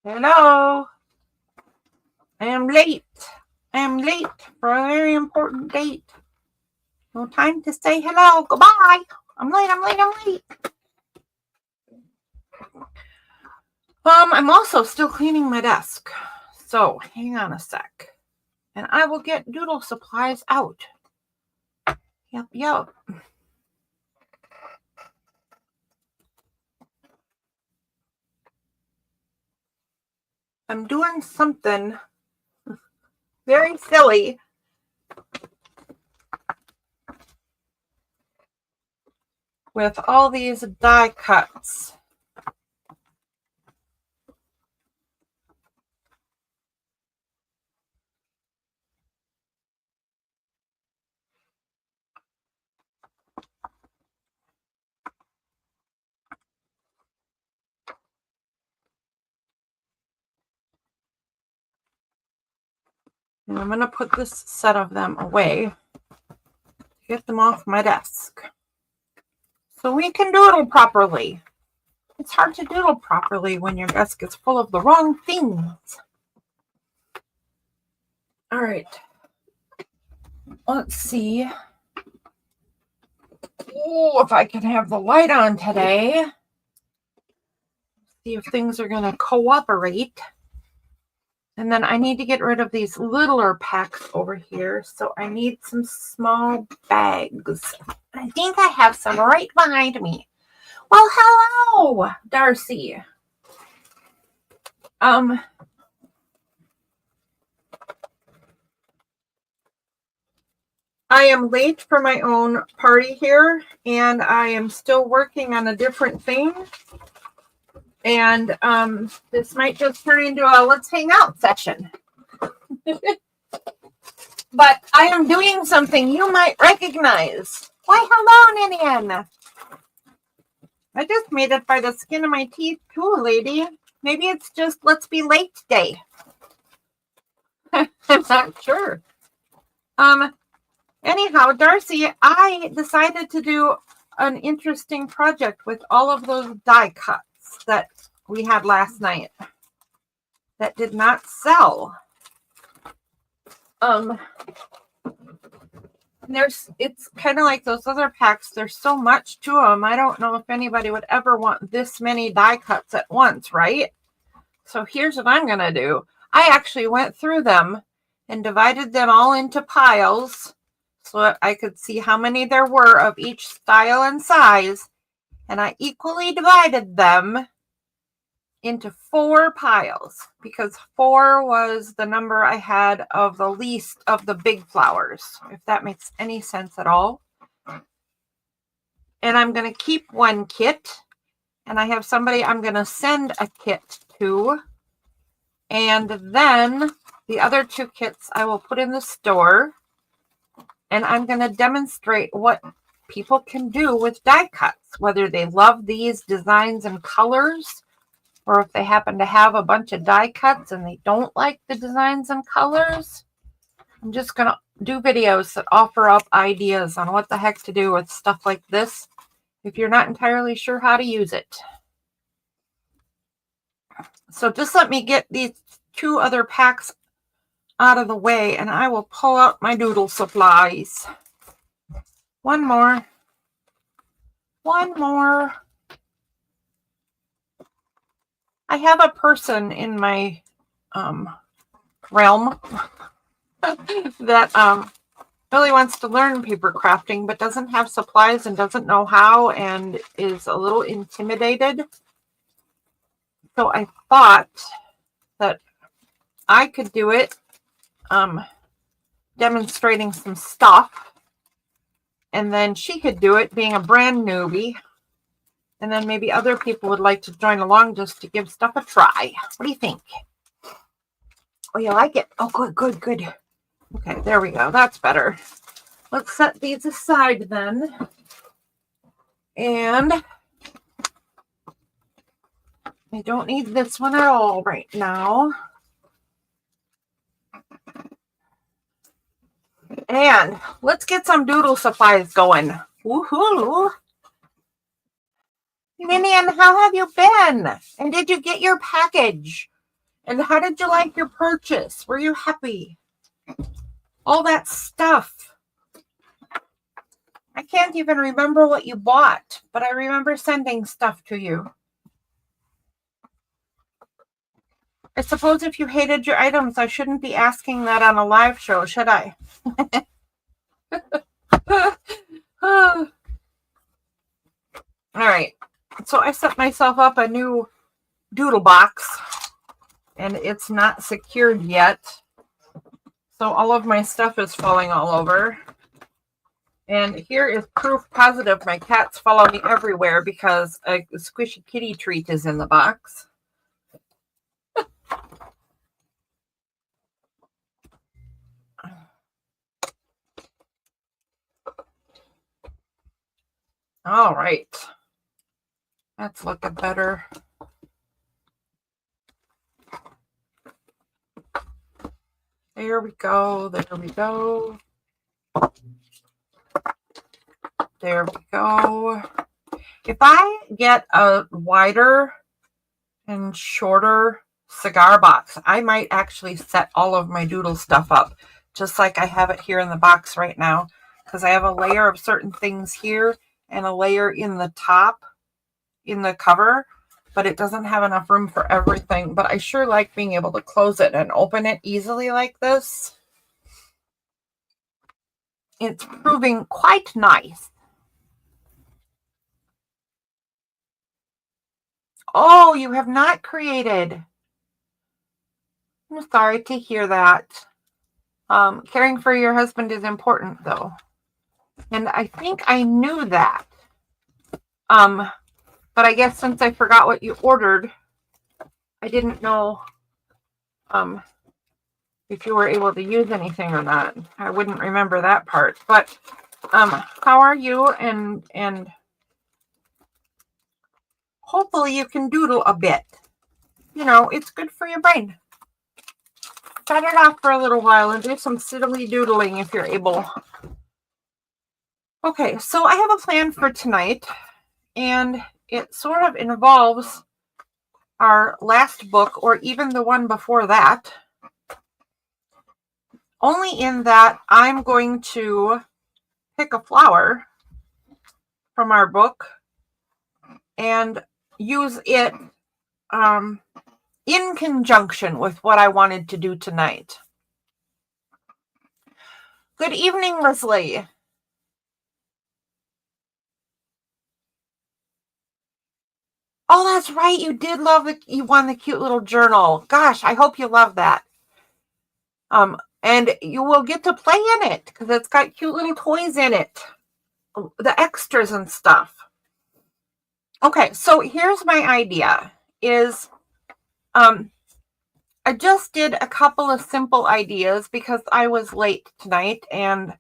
Hello. I am late. I am late for a very important date. No time to say hello. Goodbye. I'm late. I'm also still cleaning my desk. So hang on a sec. And I will get doodle supplies out. Yep. I'm doing something very silly with all these die cuts. And I'm going to put this set of them away to get them off my desk so we can doodle properly. It's hard to doodle properly when your desk is full of the wrong things. All right. Let's see. Oh, if I can have the light on today. See if things are going to cooperate. And then I need to get rid of these littler packs over here. So I need some small bags. I think I have some right behind me. Well, hello, Darcy. I am late for my own party here, and I am still working on a different thing. And this might just turn into a let's hang out session. But I am doing something you might recognize. Why, hello, Ninian. I just made it by the skin of my teeth too, lady. Maybe it's just let's be late day. I'm not sure. Anyhow, Darcy, I decided to do an interesting project with all of those die cuts that we had last night that did not sell. It's kind of like those other packs. There's so much to them. I don't know if anybody would ever want this many die cuts at once, right? So here's what I'm going to do. I actually went through them and divided them all into piles so that I could see how many there were of each style and size. And I equally divided them into 4 piles because 4 was the number I had of the least of the big flowers, if that makes any sense at all. And I'm going to keep one kit, and I have somebody I'm going to send a kit to. And then the other 2 kits I will put in the store, and I'm going to demonstrate what people can do with die cuts, whether they love these designs and colors, or if they happen to have a bunch of die cuts and they don't like the designs and colors. I'm just going to do videos that offer up ideas on what the heck to do with stuff like this if you're not entirely sure how to use it. So just let me get these 2 other packs out of the way and I will pull out my doodle supplies. One more. I have a person in my realm that really wants to learn paper crafting but doesn't have supplies and doesn't know how and is a little intimidated. So I thought that I could do it demonstrating some stuff, and then she could do it being a brand newbie. And then maybe other people would like to join along just to give stuff a try. What do you think? Oh, you like it? Oh, good. Okay, there we go. That's better. Let's set these aside then. And I don't need this one at all right now. And let's get some doodle supplies going. Woohoo! Ninian, how have you been? And did you get your package? And how did you like your purchase? Were you happy? All that stuff. I can't even remember what you bought, but I remember sending stuff to you. I suppose if you hated your items, I shouldn't be asking that on a live show, should I? All right. So I set myself up a new doodle box, and it's not secured yet. So all of my stuff is falling all over. And here is proof positive my cats follow me everywhere because a squishy kitty treat is in the box. All right. That's looking better. There we go. There we go. There we go. If I get a wider and shorter cigar box, I might actually set all of my doodle stuff up just like I have it here in the box right now, because I have a layer of certain things here and a layer in the top in the cover, but it doesn't have enough room for everything. But I sure like being able to close it and open it easily like this. It's proving quite nice. Oh, you have not created. I'm sorry to hear that. Caring for your husband is important, though. And I think I knew that. But I guess since I forgot what you ordered, I didn't know if you were able to use anything or not. I wouldn't remember that part. But how are you? And hopefully you can doodle a bit. You know, it's good for your brain. Shut it off for a little while and do some silly doodling if you're able. Okay, so I have a plan for tonight, and it sort of involves our last book, or even the one before that. Only in that I'm going to pick a flower from our book and use it in conjunction with what I wanted to do tonight. Good evening, Leslie. Oh, that's right. You did love you won the cute little journal. Gosh, I hope you love that. And you will get to play in it because it's got cute little toys in it. The extras and stuff. Okay, so here's my idea is I just did a couple of simple ideas because I was late tonight and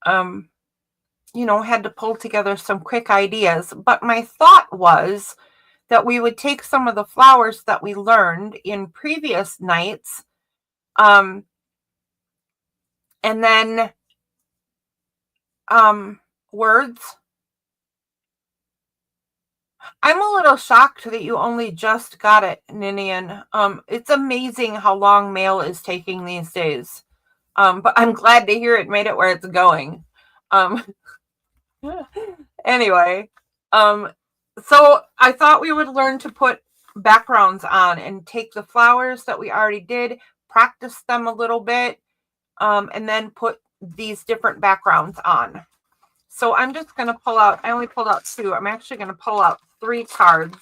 you know, had to pull together some quick ideas. But my thought was that we would take some of the flowers that we learned in previous nights and then words. I'm a little shocked that you only just got it, Ninian. It's amazing how long mail is taking these days. But I'm glad to hear it made it where it's going. Anyway, so I thought we would learn to put backgrounds on and take the flowers that we already did, practice them a little bit, and then put these different backgrounds on. So I'm just going to pull out, I only pulled out 2. I'm actually going to pull out 3 cards.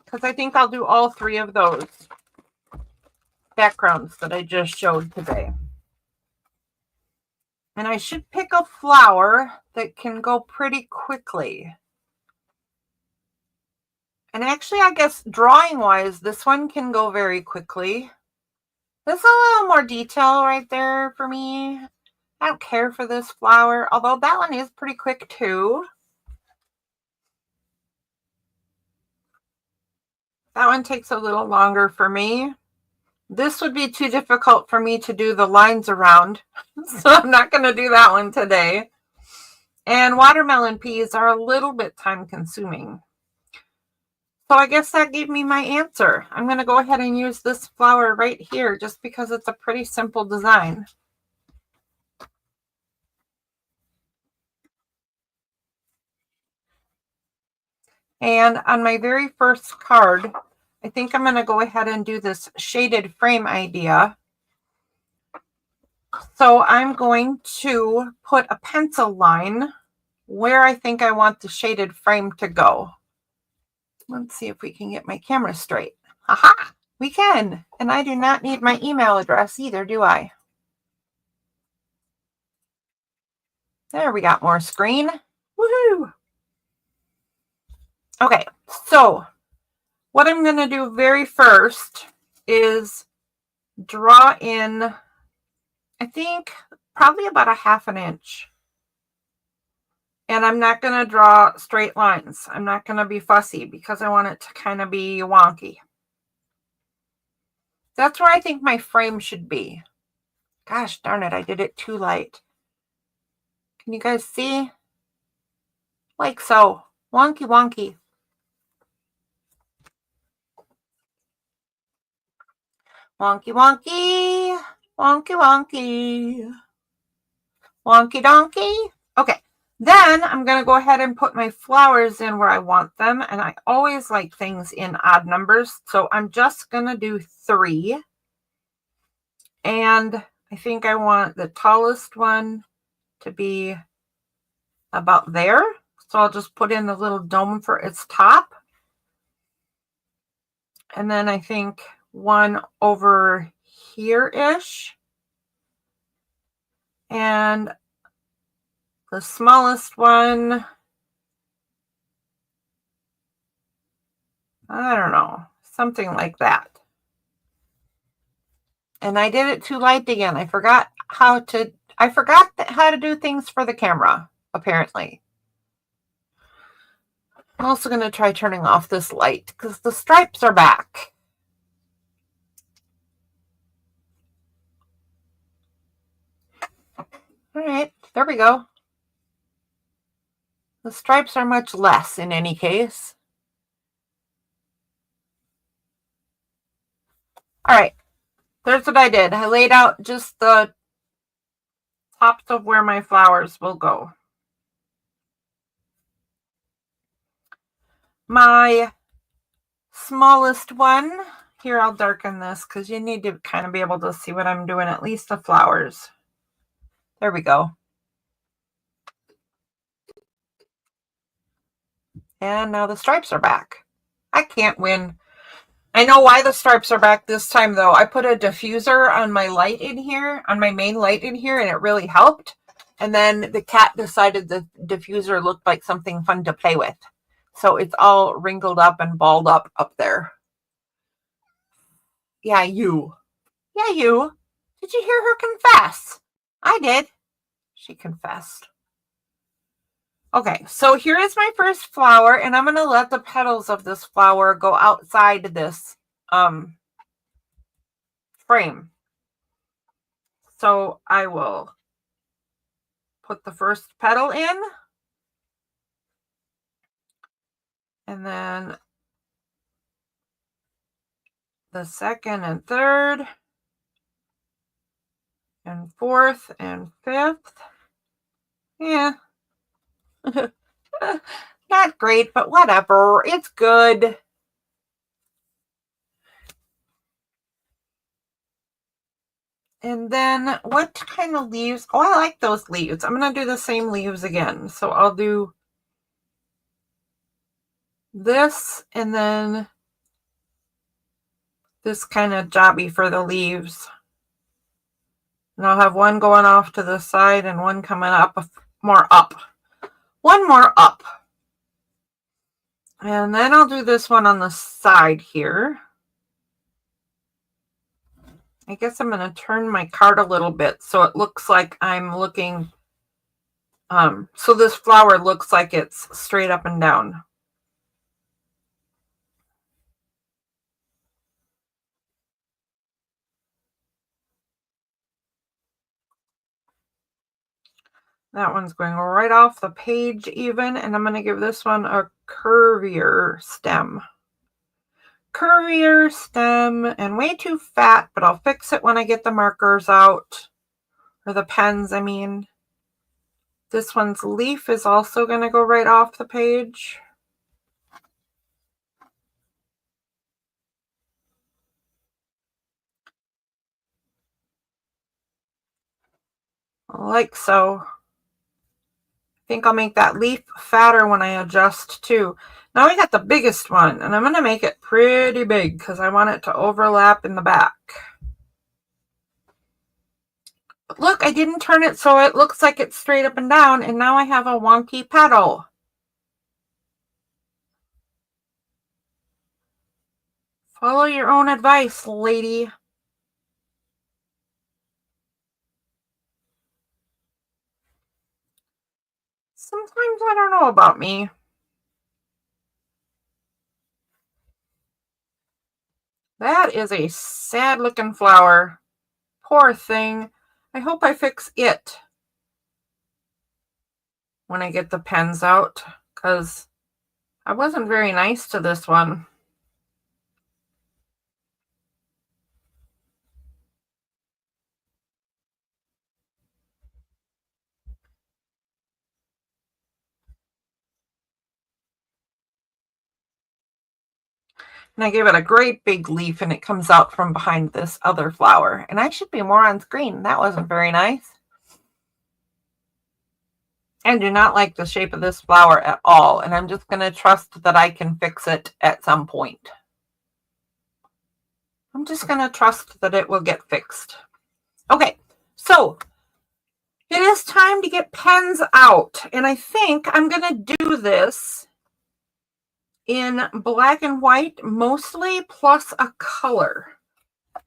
Because I think I'll do all 3 of those backgrounds that I just showed today. And I should pick a flower that can go pretty quickly. And actually, I guess drawing-wise, this one can go very quickly. There's a little more detail right there for me. I don't care for this flower, although that one is pretty quick too. That one takes a little longer for me. This would be too difficult for me to do the lines around, so I'm not going to do that one today. And watermelon peas are a little bit time consuming. So I guess that gave me my answer. I'm going to go ahead and use this flower right here just because it's a pretty simple design. And on my very first card, I think I'm going to go ahead and do this shaded frame idea. So I'm going to put a pencil line where I think I want the shaded frame to go. Let's see if we can get my camera straight. Haha, we can. And I do not need my email address either, do I? There, we got more screen. Woohoo! Okay, so what I'm going to do very first is draw in, I think, probably about a 1/2 inch. And I'm not going to draw straight lines. I'm not going to be fussy because I want it to kind of be wonky. That's where I think my frame should be. Gosh darn it, I did it too light. Can you guys see? Like so. Wonky, wonky. Wonky, wonky. Wonky, wonky. Wonky, donkey. Okay. Then I'm going to go ahead and put my flowers in where I want them. And I always like things in odd numbers. So I'm just going to do 3. And I think I want the tallest one to be about there. So I'll just put in the little dome for its top. And then I think one over here-ish. And the smallest one, I don't know, something like that. And I did it too light again. I forgot how to do things for the camera, apparently. I'm also going to try turning off this light because the stripes are back. All right, there we go. The stripes are much less in any case. All right, there's what I did. I laid out just the tops of where my flowers will go. My smallest one, here I'll darken this because you need to kind of be able to see what I'm doing, at least the flowers. There we go. And now the stripes are back. I can't win. I know why the stripes are back this time though. I put a diffuser on my light in here, on my main light in here, and it really helped. And then the cat decided the diffuser looked like something fun to play with. So it's all wrinkled up and balled up there. Yeah, you. Yeah, you. Did you hear her confess? I did. She confessed. Okay, so here is my first flower, and I'm going to let the petals of this flower go outside this frame. So I will put the first petal in, and then the second and third, and fourth and fifth. Yeah. Not great, but whatever. It's good. And then what kind of leaves? Oh, I like those leaves. I'm going to do the same leaves again. So I'll do this and then this kind of jobby for the leaves. And I'll have one going off to the side and one coming up, more up. One more up. And then I'll do this one on the side here. I guess I'm going to turn my card a little bit so it looks like I'm looking, so this flower looks like it's straight up and down. That one's going right off the page even, and I'm going to give this one a curvier stem. Curvier stem and way too fat, but I'll fix it when I get the markers out, or the pens, I mean. This one's leaf is also going to go right off the page. Like so. I think I'll make that leaf fatter when I adjust too. Now I got the biggest one, and I'm going to make it pretty big because I want it to overlap in the back. But look, I didn't turn it so it looks like it's straight up and down, and now I have a wonky petal. Follow your own advice, lady. Sometimes I don't know about me. That is a sad looking flower. Poor thing. I hope I fix it when I get the pens out, because I wasn't very nice to this one. And I gave it a great big leaf, and it comes out from behind this other flower. And I should be more on screen. That wasn't very nice. I do not like the shape of this flower at all, and I'm just going to trust that I can fix it at some point. I'm just going to trust that it will get fixed. Okay, so it is time to get pens out, and I think I'm going to do this in black and white mostly, plus a color.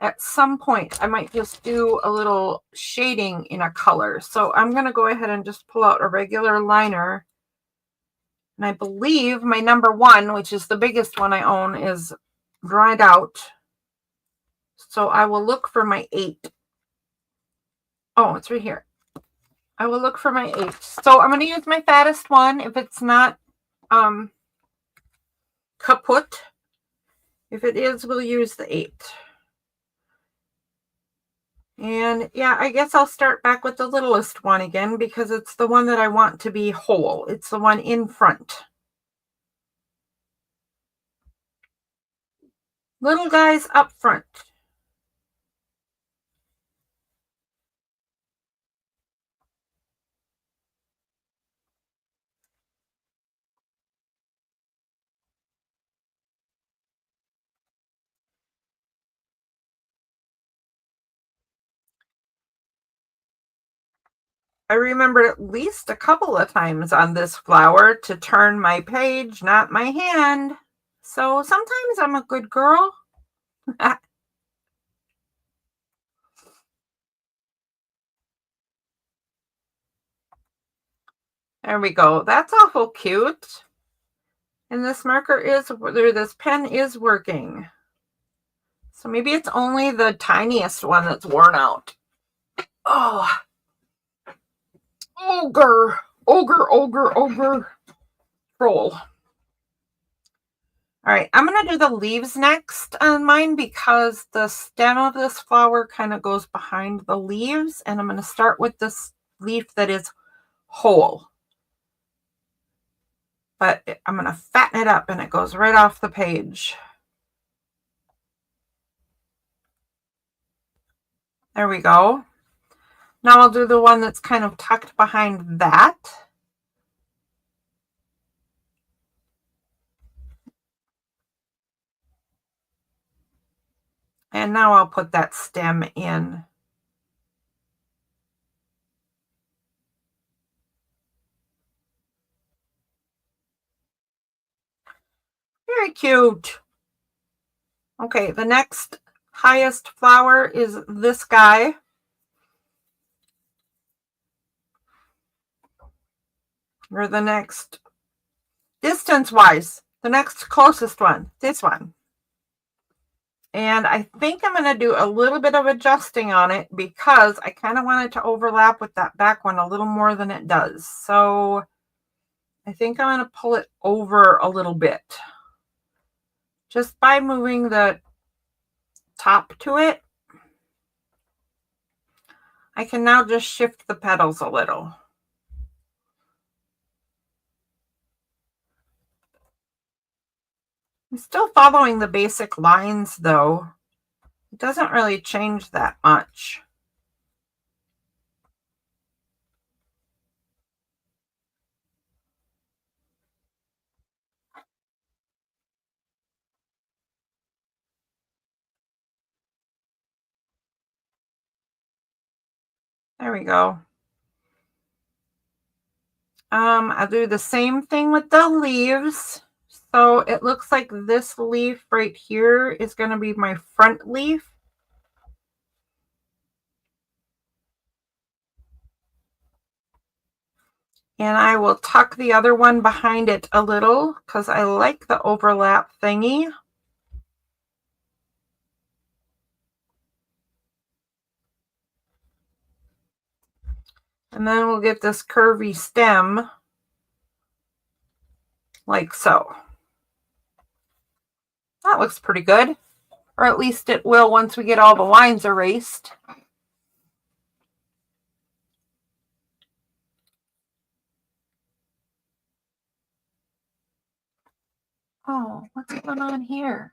At some point, I might just do a little shading in a color. So I'm going to go ahead and just pull out a regular liner. And I believe my number 1, which is the biggest one I own, is dried out. So I will look for my 8. Oh, it's right here. I will look for my 8. So I'm going to use my fattest one. If it's not kaput, if it is, we'll use the 8. And yeah, I guess I'll start back with the littlest one again, because it's the one that I want to be whole. It's the one in front. Little guys up front. I remembered at least a couple of times on this flower to turn my page, not my hand. So sometimes I'm a good girl. There we go. That's awful cute. And this marker is, this pen is working. So maybe it's only the tiniest one that's worn out. Oh, ogre, troll. All right, I'm going to do the leaves next on mine, because the stem of this flower kind of goes behind the leaves, and I'm going to start with this leaf that is whole. But I'm going to fatten it up, and it goes right off the page. There we go. Now I'll do the one that's kind of tucked behind that. And now I'll put that stem in. Very cute. Okay, the next highest flower is this guy. Or the next, distance-wise, the next closest one, this one. And I think I'm going to do a little bit of adjusting on it because I kind of want it to overlap with that back one a little more than it does. So I think I'm going to pull it over a little bit just by moving the top to it. I can now just shift the petals a little. I'm still following the basic lines though. It doesn't really change that much. There we go. I'll do the same thing with the leaves. So it looks like this leaf right here is going to be my front leaf. And I will tuck the other one behind it a little because I like the overlap thingy. And then we'll get this curvy stem like so. That looks pretty good. Or at least it will once we get all the lines erased. Oh, what's going on here?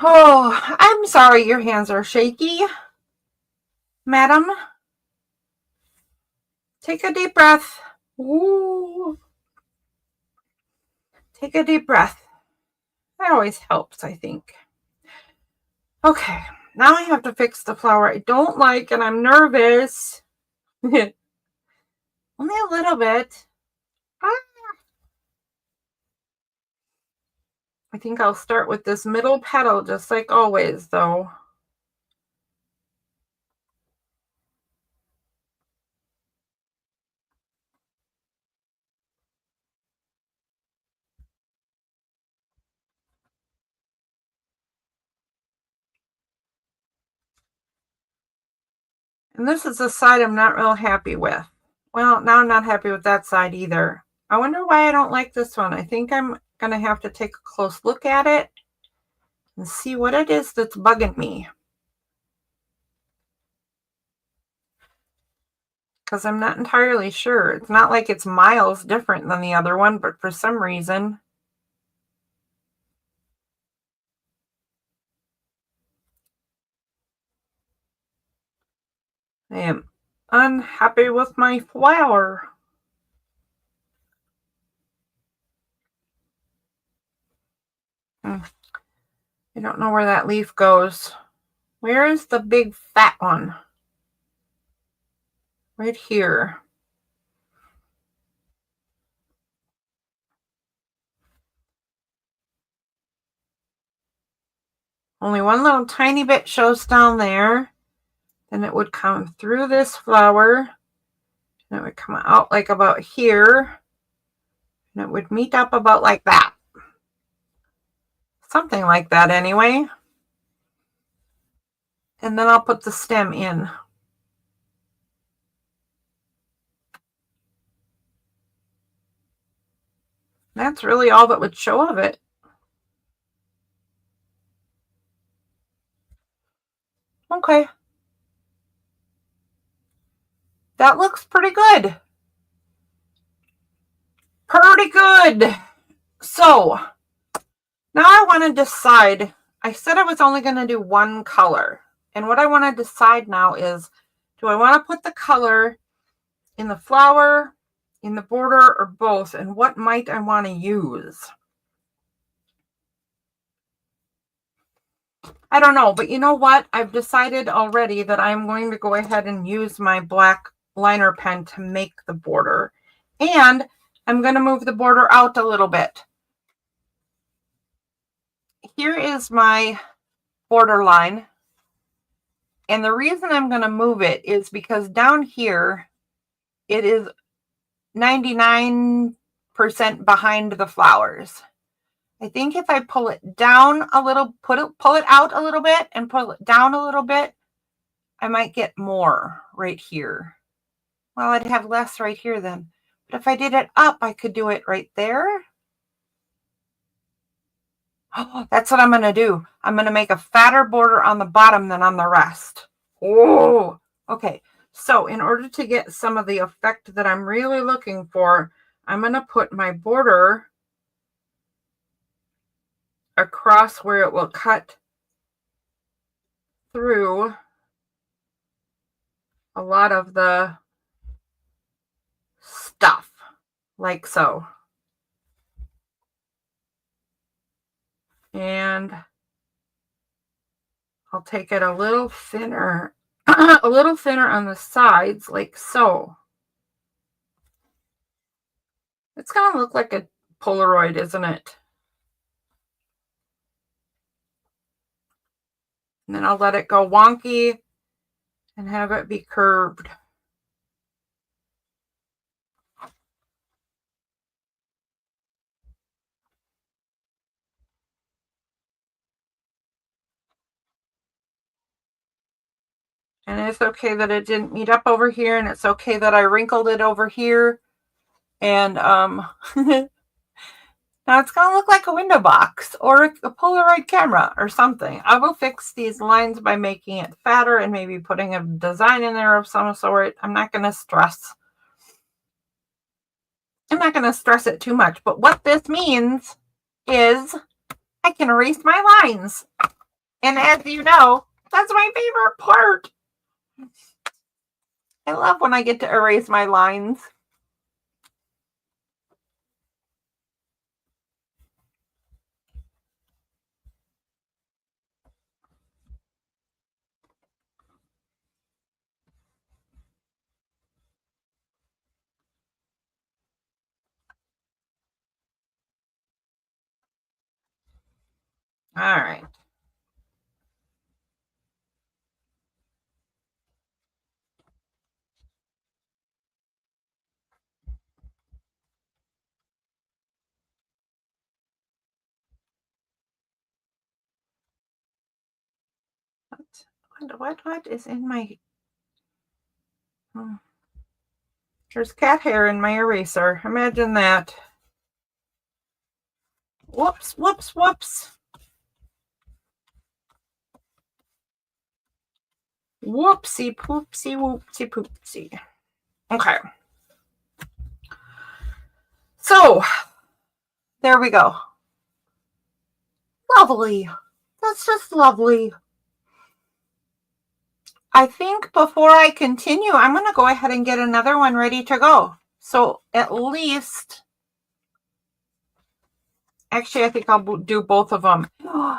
Oh, I'm sorry your hands are shaky. Madam, take a deep breath. Ooh. Take a deep breath. That always helps, I think. Okay, now I have to fix the flower I don't like and I'm nervous. Only a little bit. I think I'll start with this middle petal just like always though. And this is the side I'm not real happy with. Well, now I'm not happy with that side either. I wonder why I don't like this one. I think I'm going to have to take a close look at it and see what it is that's bugging me. Because I'm not entirely sure. It's not like it's miles different than the other one, but for some reason. I am unhappy with my flower. I don't know where that leaf goes. Where is the big fat one? Right here. Only one little tiny bit shows down there. Then it would come through this flower. And it would come out like about here. And it would meet up about like that. Something like that anyway. And then I'll put the stem in. That's really all that would show of it. Okay. That looks pretty good. Pretty good. So now I want to decide. I said I was only going to do one color. And what I want to decide now is, do I want to put the color in the flower, in the border, or both? And what might I want to use? I don't know, but you know what? I've decided already that I'm going to go ahead and use my black liner pen to make the border. And I'm going to move the border out a little bit. Here is my border line. And the reason I'm going to move it is because down here, it is 99% behind the flowers. I think if I pull it down a little, pull it out a little bit and pull it down a little bit, I might get more right here. Well, I'd have less right here then. But if I did it up, I could do it right there. Oh, that's what I'm going to do. I'm going to make a fatter border on the bottom than on the rest. Oh, okay. So in order to get some of the effect that I'm really looking for, I'm going to put my border across where it will cut through a lot of the stuff, like so. And I'll take it a little thinner, a little thinner on the sides, like so. It's going to look like a Polaroid, isn't it? And then I'll let it go wonky and have it be curved. And it's okay that it didn't meet up over here, and it's okay that I wrinkled it over here. And now it's going to look like a window box or a Polaroid camera or something. I will fix these lines by making it fatter and maybe putting a design in there of some sort. I'm not going to stress it too much. But what this means is I can erase my lines. And as you know, that's my favorite part. I love when I get to erase my lines. All right. What is in my... There's cat hair in my eraser. Imagine that. Whoops, whoops, whoops. Whoopsie, poopsie, whoopsie, poopsie. Okay. So, there we go. Lovely. That's just lovely. I think before I continue, I'm going to go ahead and get another one ready to go. So at least, actually, I think I'll do both of them. And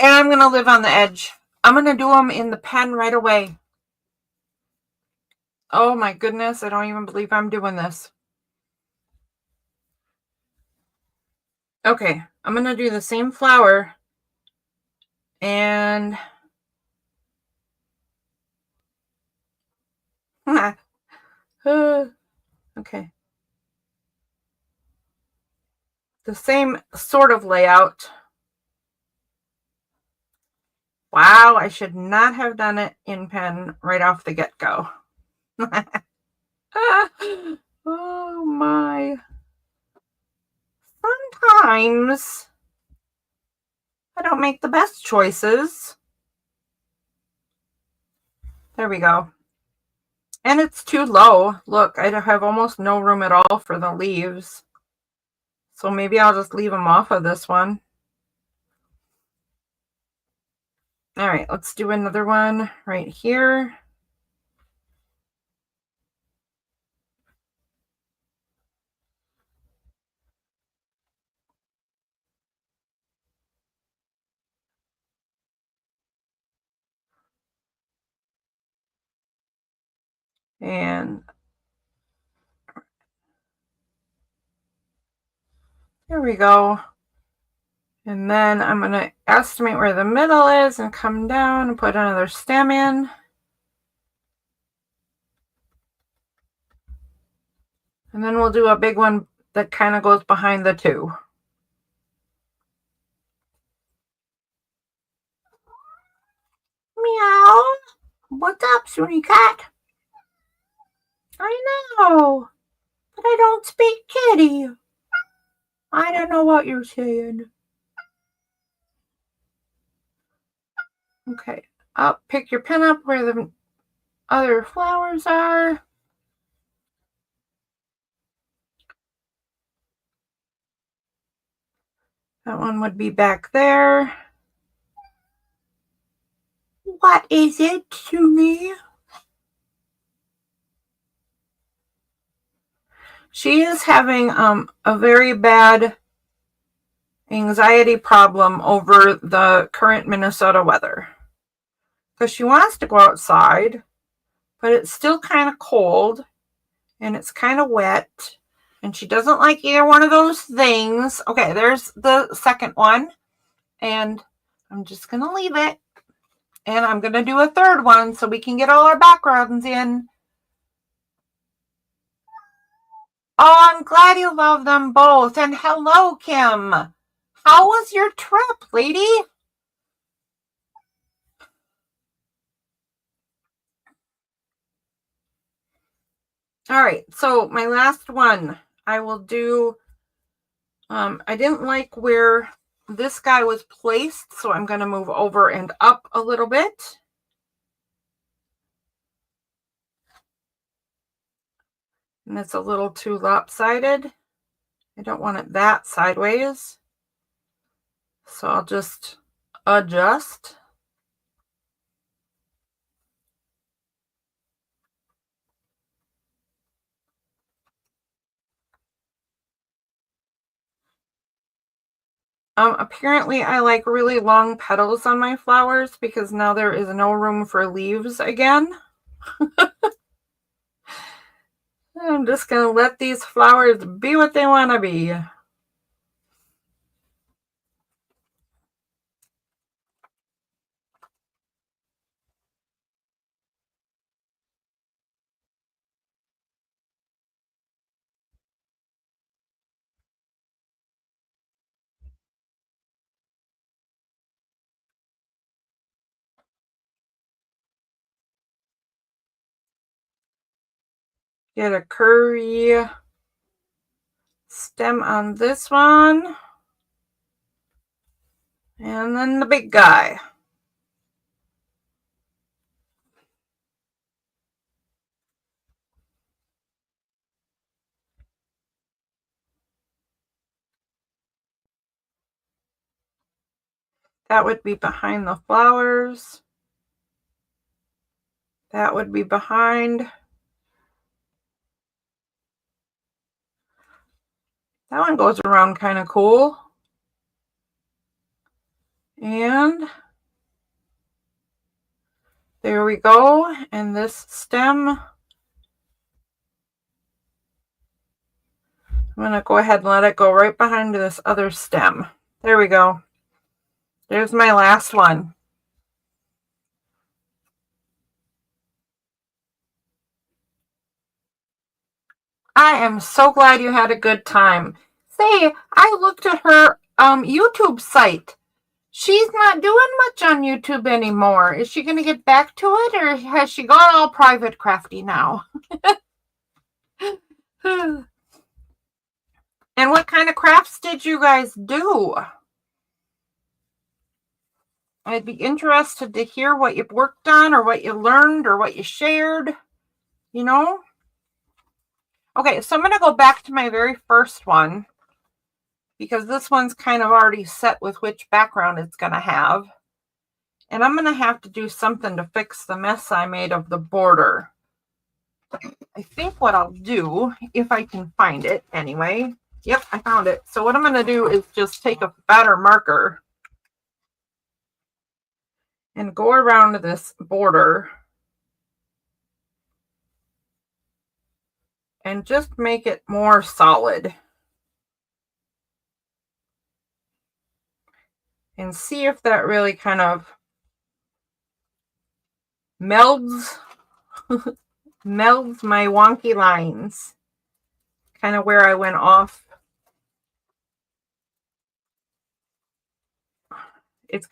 I'm going to live on the edge. I'm going to do them in the pen right away. Oh my goodness, I don't even believe I'm doing this. Okay, I'm going to do the same flower. And okay. The same sort of layout. Wow, I should not have done it in pen right off the get-go. Oh my. Sometimes I don't make the best choices. There we go. And it's too low. Look, I have almost no room at all for the leaves. So maybe I'll just leave them off of this one. All right, let's do another one right here. And there we go. And then I'm going to estimate where the middle is and come down and put another stem in. And then we'll do a big one that kind of goes behind the two. Meow. What's up, Soonie Cat? I know, but I don't speak kitty. I don't know what you're saying. Okay, I'll pick your pen up where the other flowers are. That one would be back there. What is it, Soonie? She is having a very bad anxiety problem over the current Minnesota weather. Because she wants to go outside, but it's still kind of cold and it's kind of wet. And she doesn't like either one of those things. Okay, there's the second one. And I'm just going to leave it. And I'm going to do a third one so we can get all our backgrounds in. Oh, I'm glad you love them both. And hello, Kim. How was your trip, lady? All right, so my last one, I will do, I didn't like where this guy was placed, so I'm going to move over and up a little bit. And it's a little too lopsided. I don't want it that sideways. So I'll just adjust. Apparently I like really long petals on my flowers because now there is no room for leaves again. I'm just going to let these flowers be what they want to be. Get a curvy stem on this one. And then the big guy. That would be behind the flowers. That would be behind. That one goes around kind of cool. And there we go. And this stem, I'm going to go ahead and let it go right behind this other stem. There we go. There's my last one. I am so glad you had a good time. Say, I looked at her YouTube site. She's not doing much on YouTube anymore. Is she going to get back to it, or has she gone all private crafty now? And what kind of crafts did you guys do? I'd be interested to hear what you worked on or what you learned or what you shared, you know? Okay, so I'm going to go back to my very first one because this one's kind of already set with which background it's going to have. And I'm going to have to do something to fix the mess I made of the border. I think what I'll do, if I can find it anyway. Yep, I found it. So what I'm going to do is just take a fatter marker and go around this border and just make it more solid. And see if that really kind of melds melds my wonky lines. kind of where I went off. It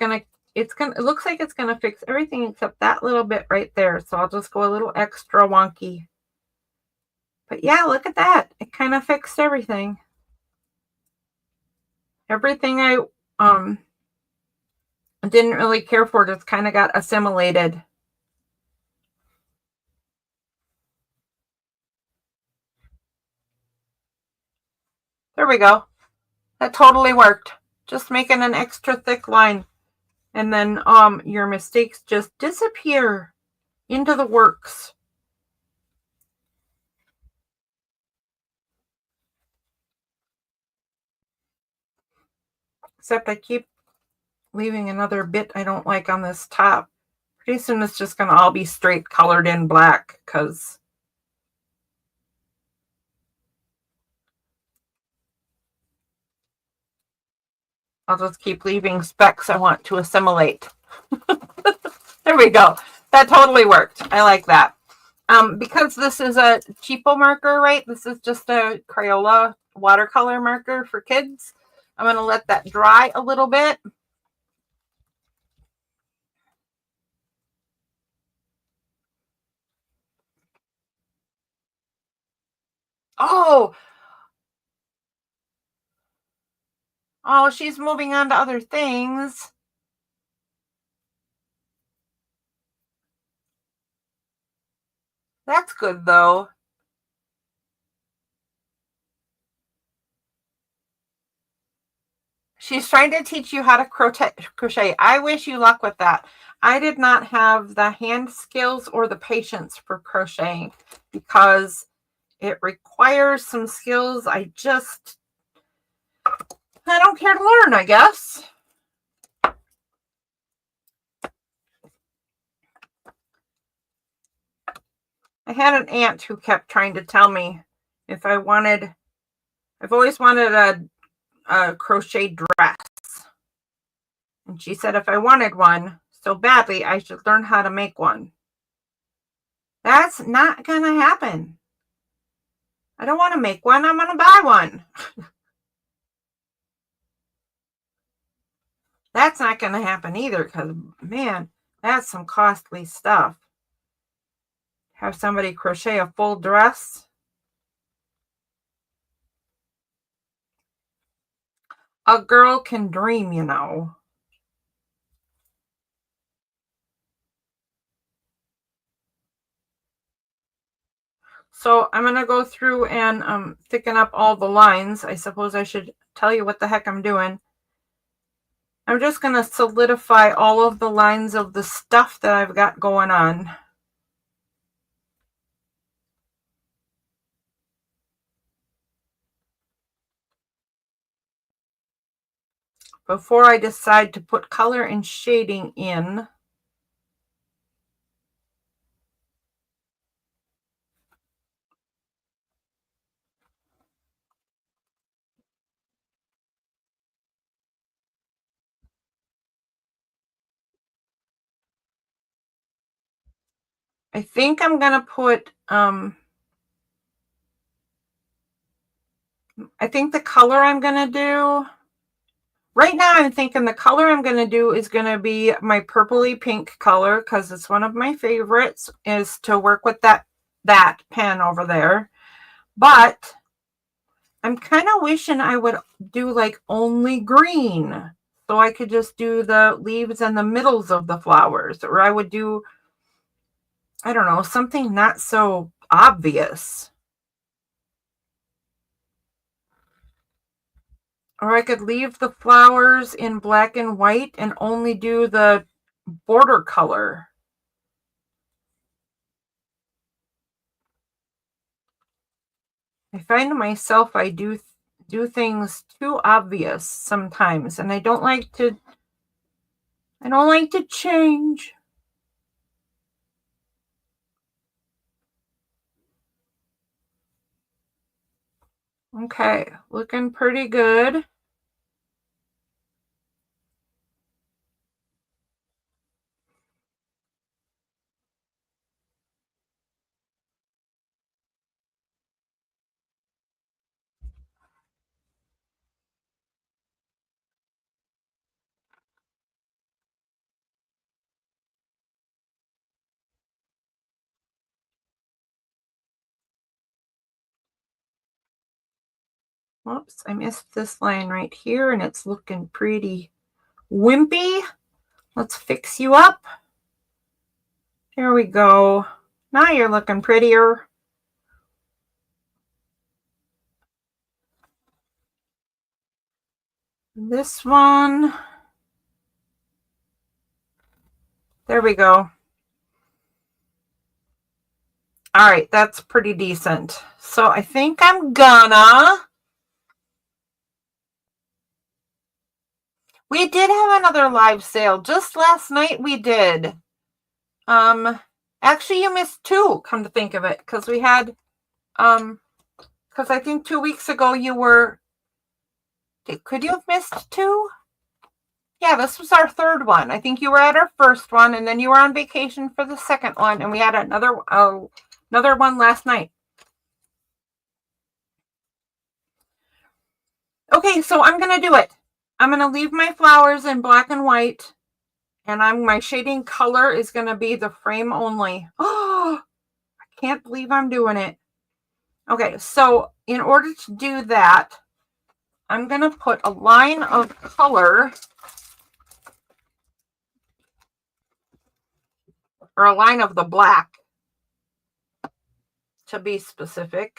looks like it's gonna fix everything except that little bit right there. So I'll just go a little extra wonky. But yeah, look at that. It kind of fixed everything. Everything I didn't really care for just kind of got assimilated. There we go. That totally worked. Just making an extra thick line. And then your mistakes just disappear into the works. Except I keep leaving another bit I don't like on this top. Pretty soon it's just going to all be straight colored in black because I'll just keep leaving specks I want to assimilate. There we go. That totally worked. I like that. Because this is a cheapo marker, right? This is just a Crayola watercolor marker for kids. I'm going to let that dry a little bit. Oh, she's moving on to other things. That's good, though. She's trying to teach you how to crochet. I wish you luck with that. I did not have the hand skills or the patience for crocheting because it requires some skills I don't care to learn, I guess. I had an aunt who kept trying to tell me if I've always wanted a crochet dress. And she said if I wanted one so badly, I should learn how to make one. That's not going to happen. I don't want to make one. I'm going to buy one. That's not going to happen either because, man, that's some costly stuff. Have somebody crochet a full dress. A girl can dream, you know. So I'm going to go through and thicken up all the lines. I suppose I should tell you what the heck I'm doing. I'm just going to solidify all of the lines of the stuff that I've got going on. Before I decide to put color and shading in. I think I'm going to put, I think the color I'm going to do, right now I'm thinking the color I'm going to do is going to be my purpley pink color because it's one of my favorites, is to work with that pen over there. But I'm kind of wishing I would do like only green so I could just do the leaves and the middles of the flowers, or I would do, I don't know, something not so obvious. Or I could leave the flowers in black and white and only do the border color. I find myself I do things too obvious sometimes, and I don't like to change. Okay, looking pretty good. Whoops, I missed this line right here and it's looking pretty wimpy. Let's fix you up. There we go. Now you're looking prettier. This one. There we go. All right, that's pretty decent. So I think I'm gonna. We did have another live sale. Just last night we did. Actually you missed two, come to think of it, because we had because I think 2 weeks ago you were, could you have missed two? Yeah, this was our third one. I think you were at our first one and then you were on vacation for the second one and we had another one last night. Okay, so I'm going to do it. I'm going to leave my flowers in black and white and my shading color is going to be the frame only. Oh, I can't believe I'm doing it. Okay, so in order to do that, I'm going to put a line of color, or a line of the black to be specific.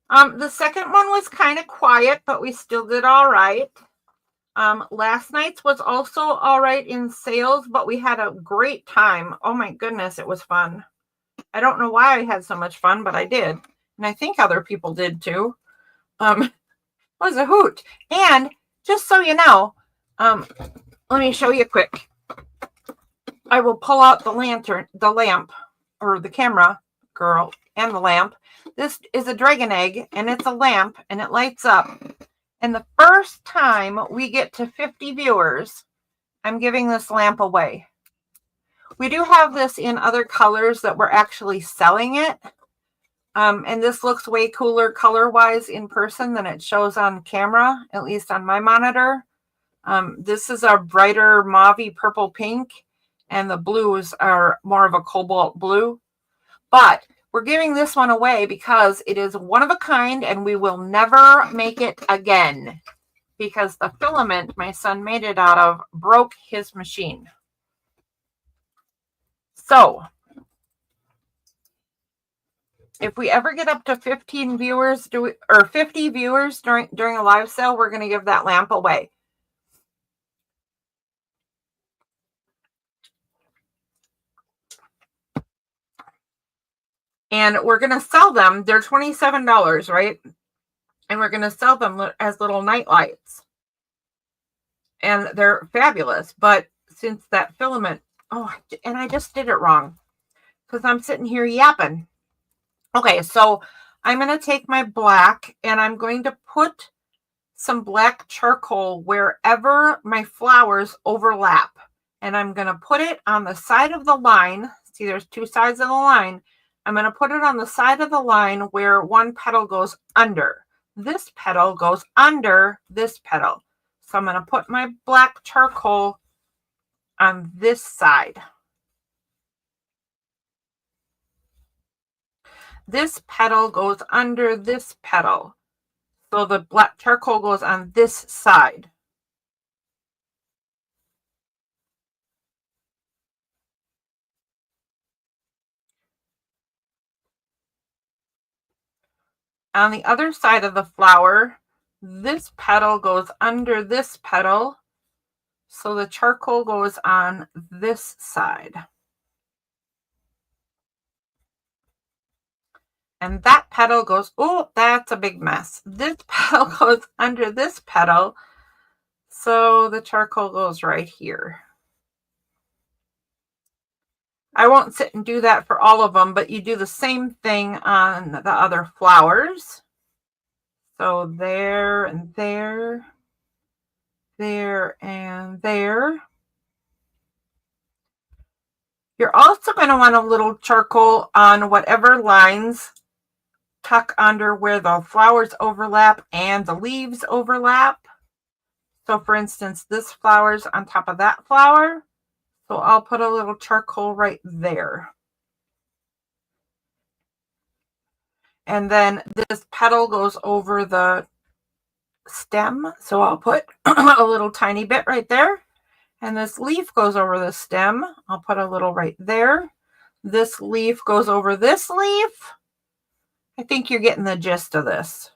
The second one was kind of quiet, but we still did all right. Last night's was also all right in sales, but we had a great time. Oh my goodness, it was fun. I don't know why I had so much fun, but I did. And I think other people did too. It was a hoot. And just so you know, let me show you quick. I will pull out the lamp, or the camera girl, and the lamp. This is a dragon egg, and it's a lamp, and it lights up. And the first time we get to 50 viewers, I'm giving this lamp away. We do have this in other colors that we're actually selling it. And this looks way cooler color-wise in person than it shows on camera, at least on my monitor. This is a brighter mauve purple pink, and the blues are more of a cobalt blue. But we're giving this one away because it is one of a kind and we will never make it again because the filament my son made it out of broke his machine. So if we ever get up to 15 viewers, or 50 viewers during a live sale, we're going to give that lamp away. And we're going to sell them. They're $27, right? And we're going to sell them as little night lights. And they're fabulous. But since that filament, and I just did it wrong because I'm sitting here yapping. Okay, so I'm going to take my black and I'm going to put some black charcoal wherever my flowers overlap. And I'm going to put it on the side of the line. See, there's two sides of the line. I'm going to put it on the side of the line where one petal goes under. This petal goes under this petal. So I'm going to put my black charcoal on this side. This petal goes under this petal. So the black charcoal goes on this side. On the other side of the flower, this petal goes under this petal. So the charcoal goes on this side. And that petal goes, oh, that's a big mess. This petal goes under this petal. So the charcoal goes right here. I won't sit and do that for all of them, but you do the same thing on the other flowers. So there and there, there and there. You're also going to want a little charcoal on whatever lines tuck under where the flowers overlap and the leaves overlap. So for instance, this flower's on top of that flower. So I'll put a little charcoal right there. And then this petal goes over the stem. So I'll put a little tiny bit right there. And this leaf goes over the stem. I'll put a little right there. This leaf goes over this leaf. I think you're getting the gist of this.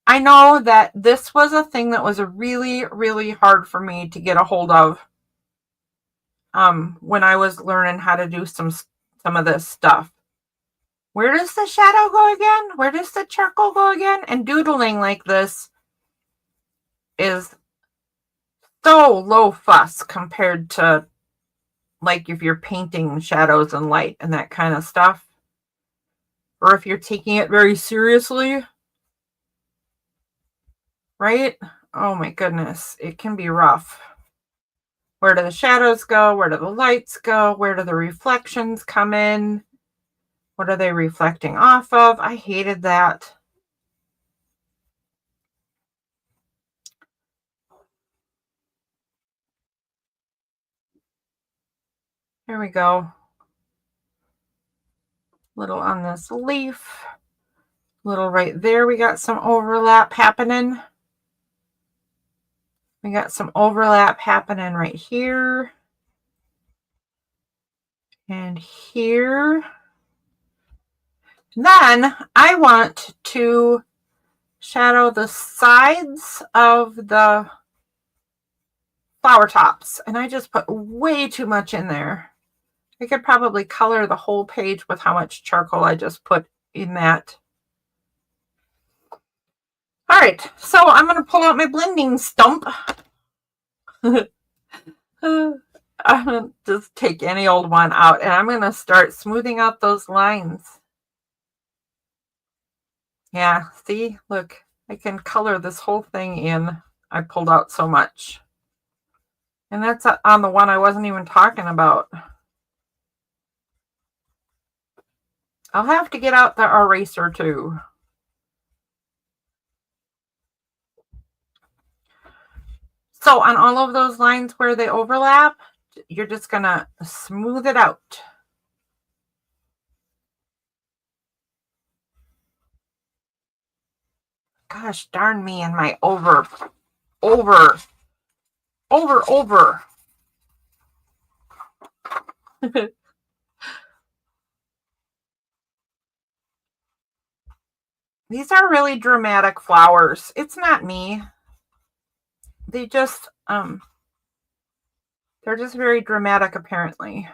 I know that this was a thing that was really, really hard for me to get a hold of when I was learning how to do some of this stuff. Where does the shadow go again? Where does the charcoal go again? And doodling like this is so low fuss compared to like if you're painting shadows and light and that kind of stuff. Or if you're taking it very seriously. Right? Oh my goodness. It can be rough. Where do the shadows go? Where do the lights go? Where do the reflections come in? What are they reflecting off of? I hated that. Here we go. Little on this leaf. Little right there. We got some overlap happening. We got some overlap happening right here. And here. Then I want to shadow the sides of the flower tops. And I just put way too much in there. I could probably color the whole page with how much charcoal I just put in that. All right, so I'm going to pull out my blending stump. I'm going to just take any old one out, and I'm going to start smoothing out those lines. Yeah, see, look, I can color this whole thing in. I pulled out so much. And that's on the one I wasn't even talking about. I'll have to get out the eraser too. So on all of those lines where they overlap, you're just going to smooth it out. Gosh darn me and my over. These are really dramatic flowers. It's not me. They just, they're just very dramatic apparently.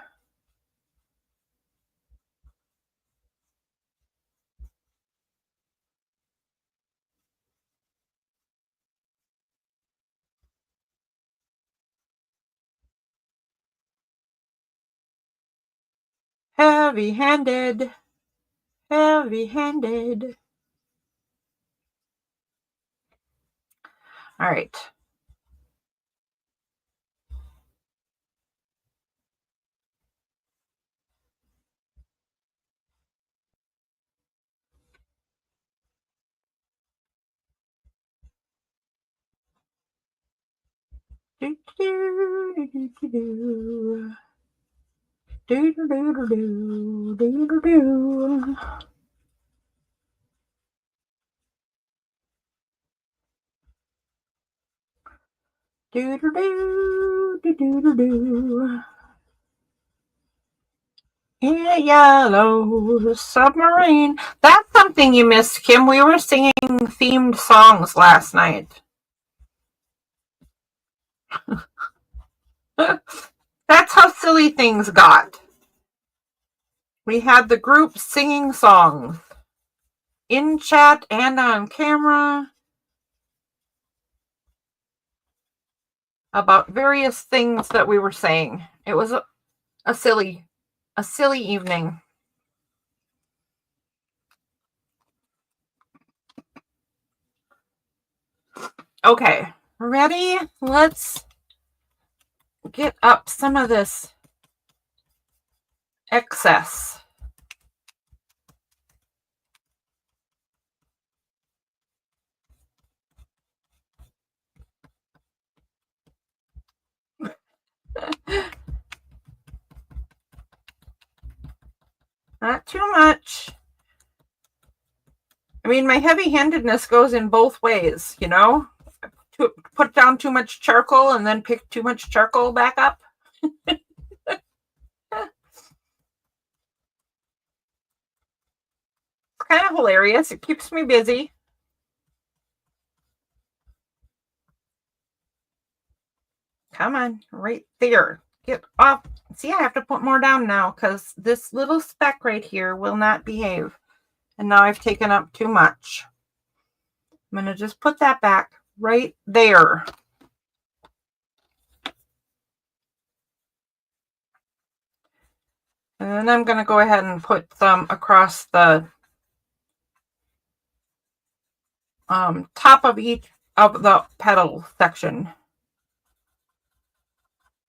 Heavy-handed. Heavy-handed. All right. Do do do do do do do do do do do. Do do do do do do do. In a yellow submarine. That's something you missed, Kim. We were singing themed songs last night. That's how silly things got. We had the group singing songs in chat and on camera about various things that we were saying. It was a silly evening. Okay, ready? Let's get up some of this excess. Not too much. I mean, my heavy-handedness goes in both ways, you know? To put down too much charcoal and then pick too much charcoal back up. It's kind of hilarious. It keeps me busy. Come on, right there. Get off. See, I have to put more down now because this little speck right here will not behave. And now I've taken up too much. I'm going to just put that back right there. And then I'm going to go ahead and put some across the top of each of the petal section.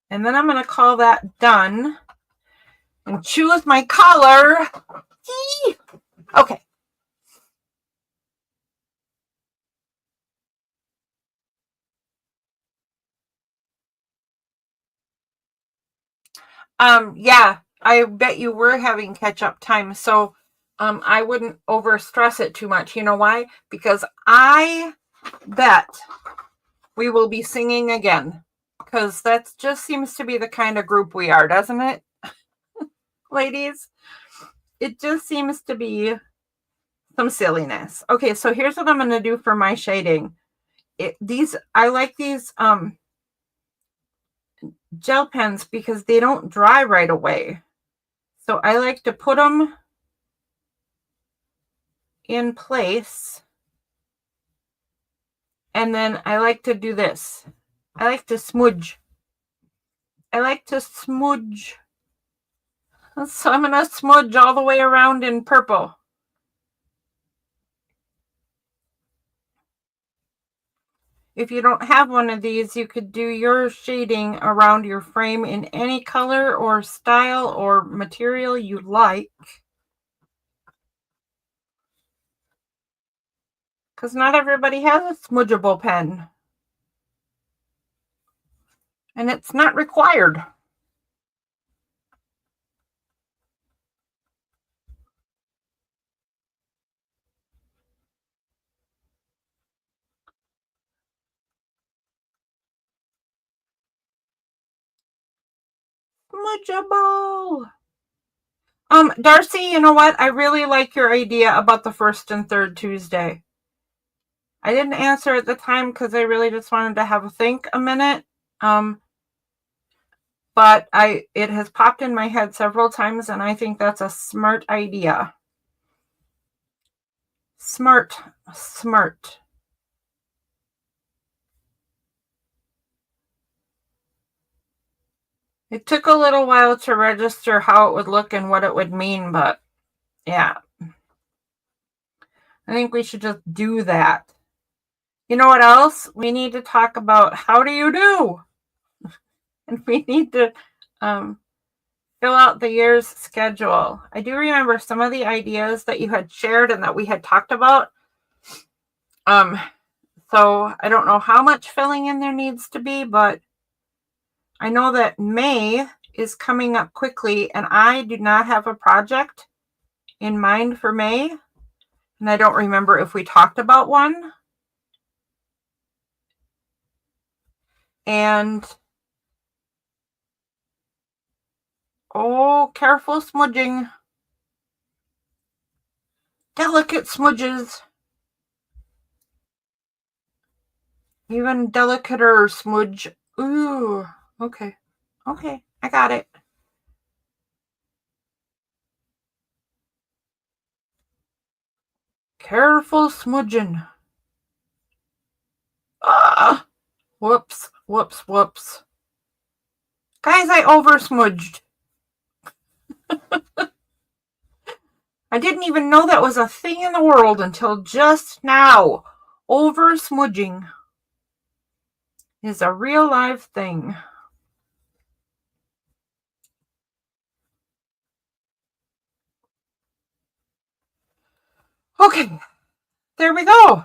And then I'm going to call that done and choose my color. Okay. Yeah, I bet you were having catch-up time, so I wouldn't overstress it too much. You know why? Because I bet we will be singing again, because that just seems to be the kind of group we are, doesn't it, ladies? It just seems to be some silliness. Okay, so here's what I'm going to do for my shading. I like these gel pens because they don't dry right away. So I like to put them in place. And then I like to do this. I like to smudge. So I'm going to smudge all the way around in purple. If you don't have one of these, you could do your shading around your frame in any color or style or material you like. Because not everybody has a smudgeable pen. And it's not required. Smudgeable. Darcy, you know what? I really like your idea about the first and third Tuesday. I didn't answer at the time because I really just wanted to have a think a minute. But it has popped in my head several times, and I think that's a smart idea. Smart. It took a little while to register how it would look and what it would mean, but yeah. I think we should just do that. You know what else? We need to talk about how do you do? And we need to fill out the year's schedule. I do remember some of the ideas that you had shared and that we had talked about. So I don't know how much filling in there needs to be, but I know that May is coming up quickly, and I do not have a project in mind for May. And I don't remember if we talked about one. And oh, careful smudging. Delicate smudges. Even delicater smudge. Ooh, okay. Okay, I got it. Careful smudging. Ah! Whoops. Guys, I over smudged. I didn't even know that was a thing in the world until just now. Over smudging is a real live thing. Okay, there we go.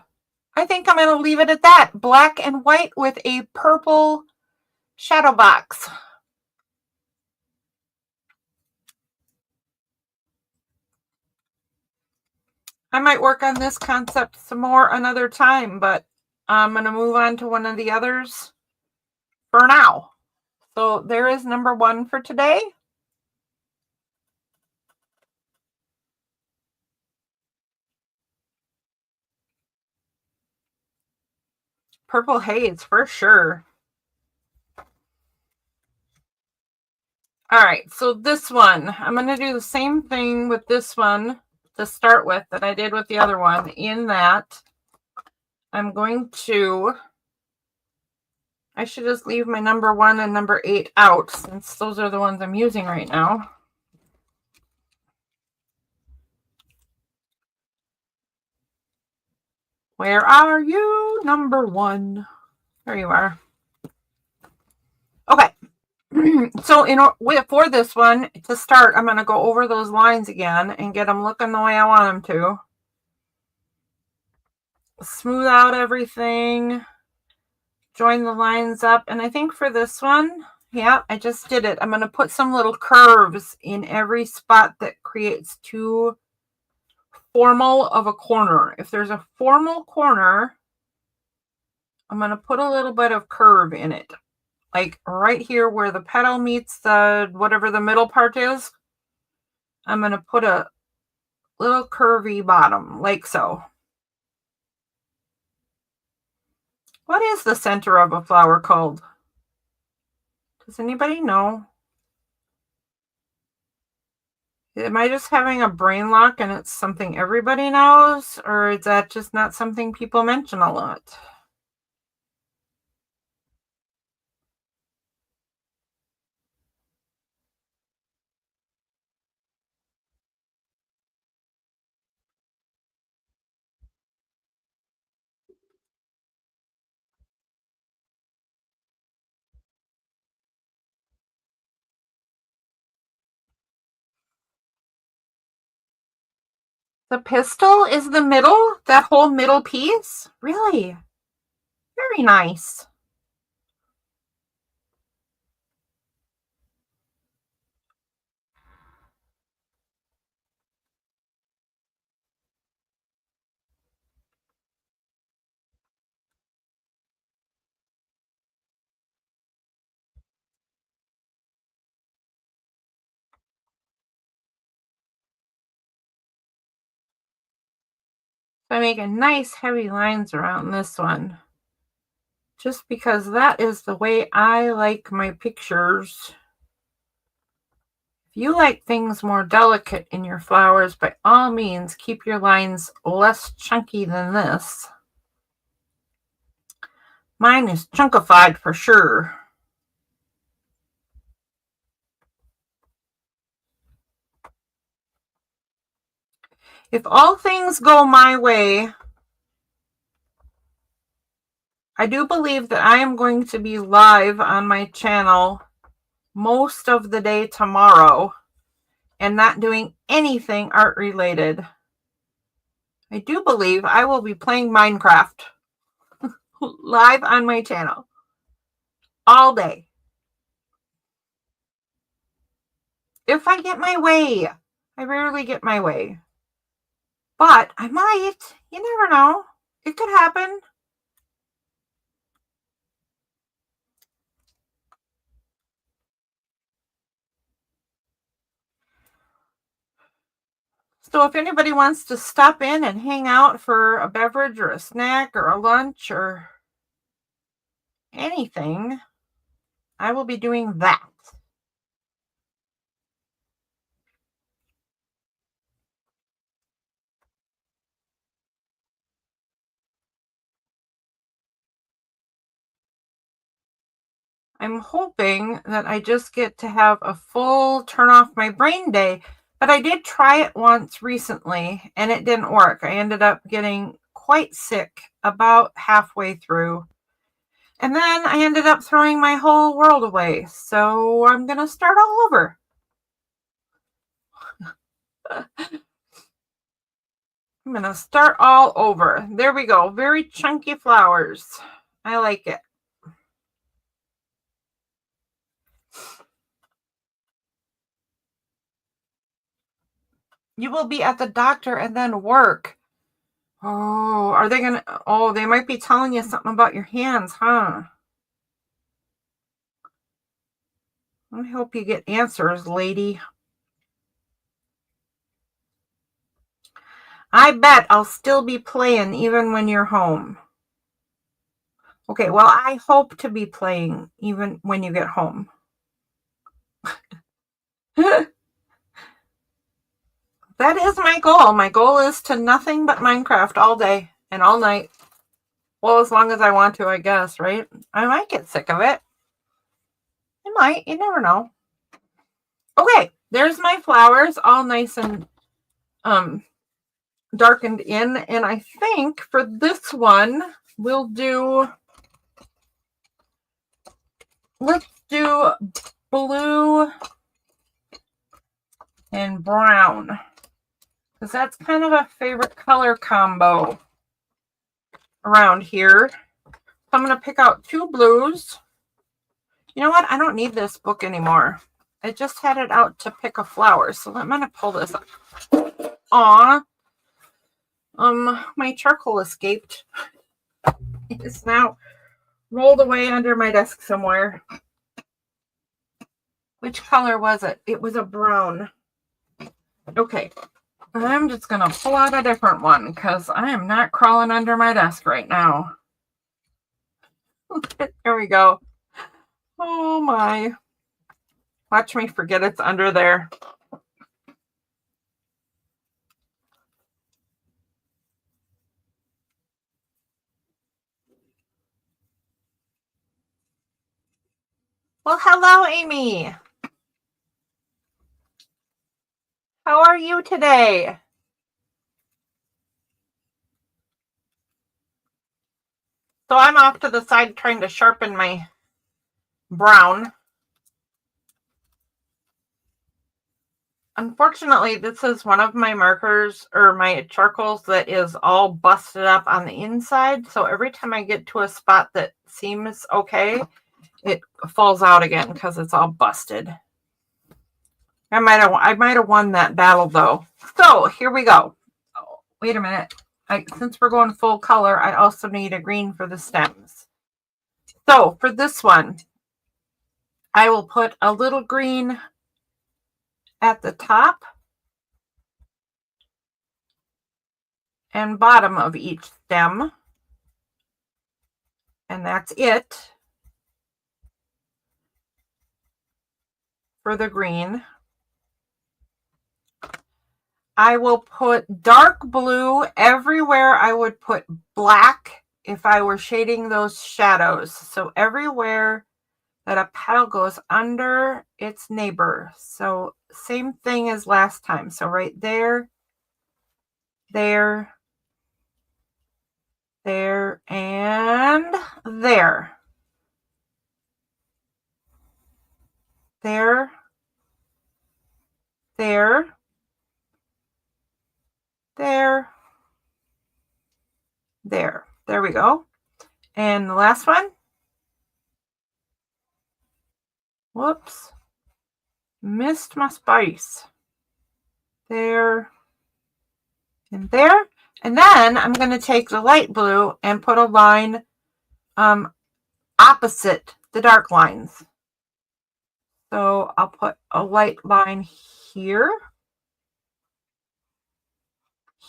I think I'm going to leave it at that. Black and white with a purple shadow box. I might work on this concept some more another time, but I'm going to move on to one of the others for now. So there is number 1 for today. Purple haze for sure. All right, so this one, I'm going to do the same thing with this one to start with that I did with the other one, in that I'm going to, I should just leave my number 1 and number 8 out since those are the ones I'm using right now. Where are you, number 1? There you are. Okay. So for this one, to start, I'm going to go over those lines again and get them looking the way I want them to. Smooth out everything. Join the lines up. And I think for this one, yeah, I just did it. I'm going to put some little curves in every spot that creates too formal of a corner. If there's a formal corner, I'm going to put a little bit of curve in it. Like right here where the petal meets the whatever the middle part is, I'm going to put a little curvy bottom, like so. What is the center of a flower called? Does anybody know? Am I just having a brain lock and it's something everybody knows? Or is that just not something people mention a lot? The pistil is the middle? That whole middle piece? Really? Very nice. So I make a nice heavy lines around this one. Just because that is the way I like my pictures. If you like things more delicate in your flowers, by all means, keep your lines less chunky than this. Mine is chunkified for sure. If all things go my way, I do believe that I am going to be live on my channel most of the day tomorrow and not doing anything art related. I do believe I will be playing Minecraft live on my channel all day. If I get my way. I rarely get my way. But I might. You never know. It could happen. So if anybody wants to stop in and hang out for a beverage or a snack or a lunch or anything, I will be doing that. I'm hoping that I just get to have a full turn off my brain day, but I did try it once recently and it didn't work. I ended up getting quite sick about halfway through. And then I ended up throwing my whole world away. So I'm going to start all over. I'm going to start all over. There we go. Very chunky flowers. I like it. You will be at the doctor and then work. Oh, are they gonna, oh, they might be telling you something about your hands, huh? I hope you get answers, lady. I bet I'll still be playing even when you're home. Okay, well, I hope to be playing even when you get home. That is my goal. My goal is to nothing but Minecraft all day and all night. Well, as long as I want to, I guess, right? I might get sick of it. I might. You never know. Okay, there's my flowers all nice and darkened in. And I think for this one, we'll do, let's do blue and brown, because that's kind of a favorite color combo around here. I'm going to pick out 2 blues. You know what? I don't need this book anymore. I just had it out to pick a flower, so I'm going to pull this up. Aw. My charcoal escaped. It's now rolled away under my desk somewhere. Which color was it? It was a brown. Okay. I'm just going to pull out a different one because I am not crawling under my desk right now. There we go. Oh my. Watch me forget it's under there. Well, hello, Amy. How are you today? So I'm off to the side trying to sharpen my brown. Unfortunately, this is one of my markers or my charcoals that is all busted up on the inside. So every time I get to a spot that seems okay, it falls out again because it's all busted. I might have won that battle though. So here we go. Oh, wait a minute. Since we're going full color, I also need a green for the stems. So for this one, I will put a little green at the top and bottom of each stem. And that's it for the green. I will put dark blue everywhere. I would put black if I were shading those shadows. So everywhere that a petal goes under its neighbor. So same thing as last time. So right there, there, there, and there. There, there, there, there. There we go. And the last one. Whoops. Missed my spice. There and there. And then I'm going to take the light blue and put a line opposite the dark lines. So I'll put a light line here,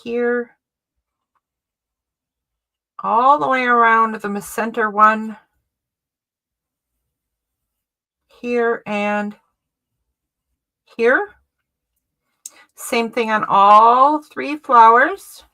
here, all the way around the center one, here, and here. Same thing on all 3 flowers.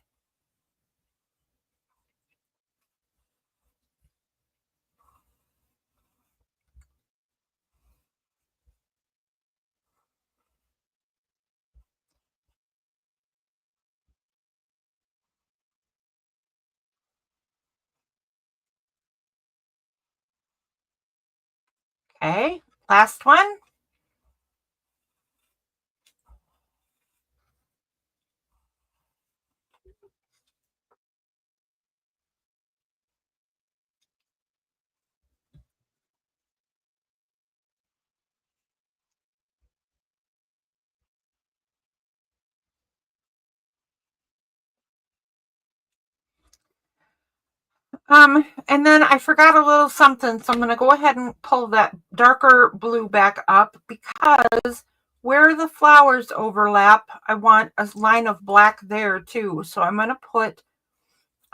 Okay, last one. And then I forgot a little something, so I'm going to go ahead and pull that darker blue back up, because where the flowers overlap, I want a line of black there too. So I'm going to put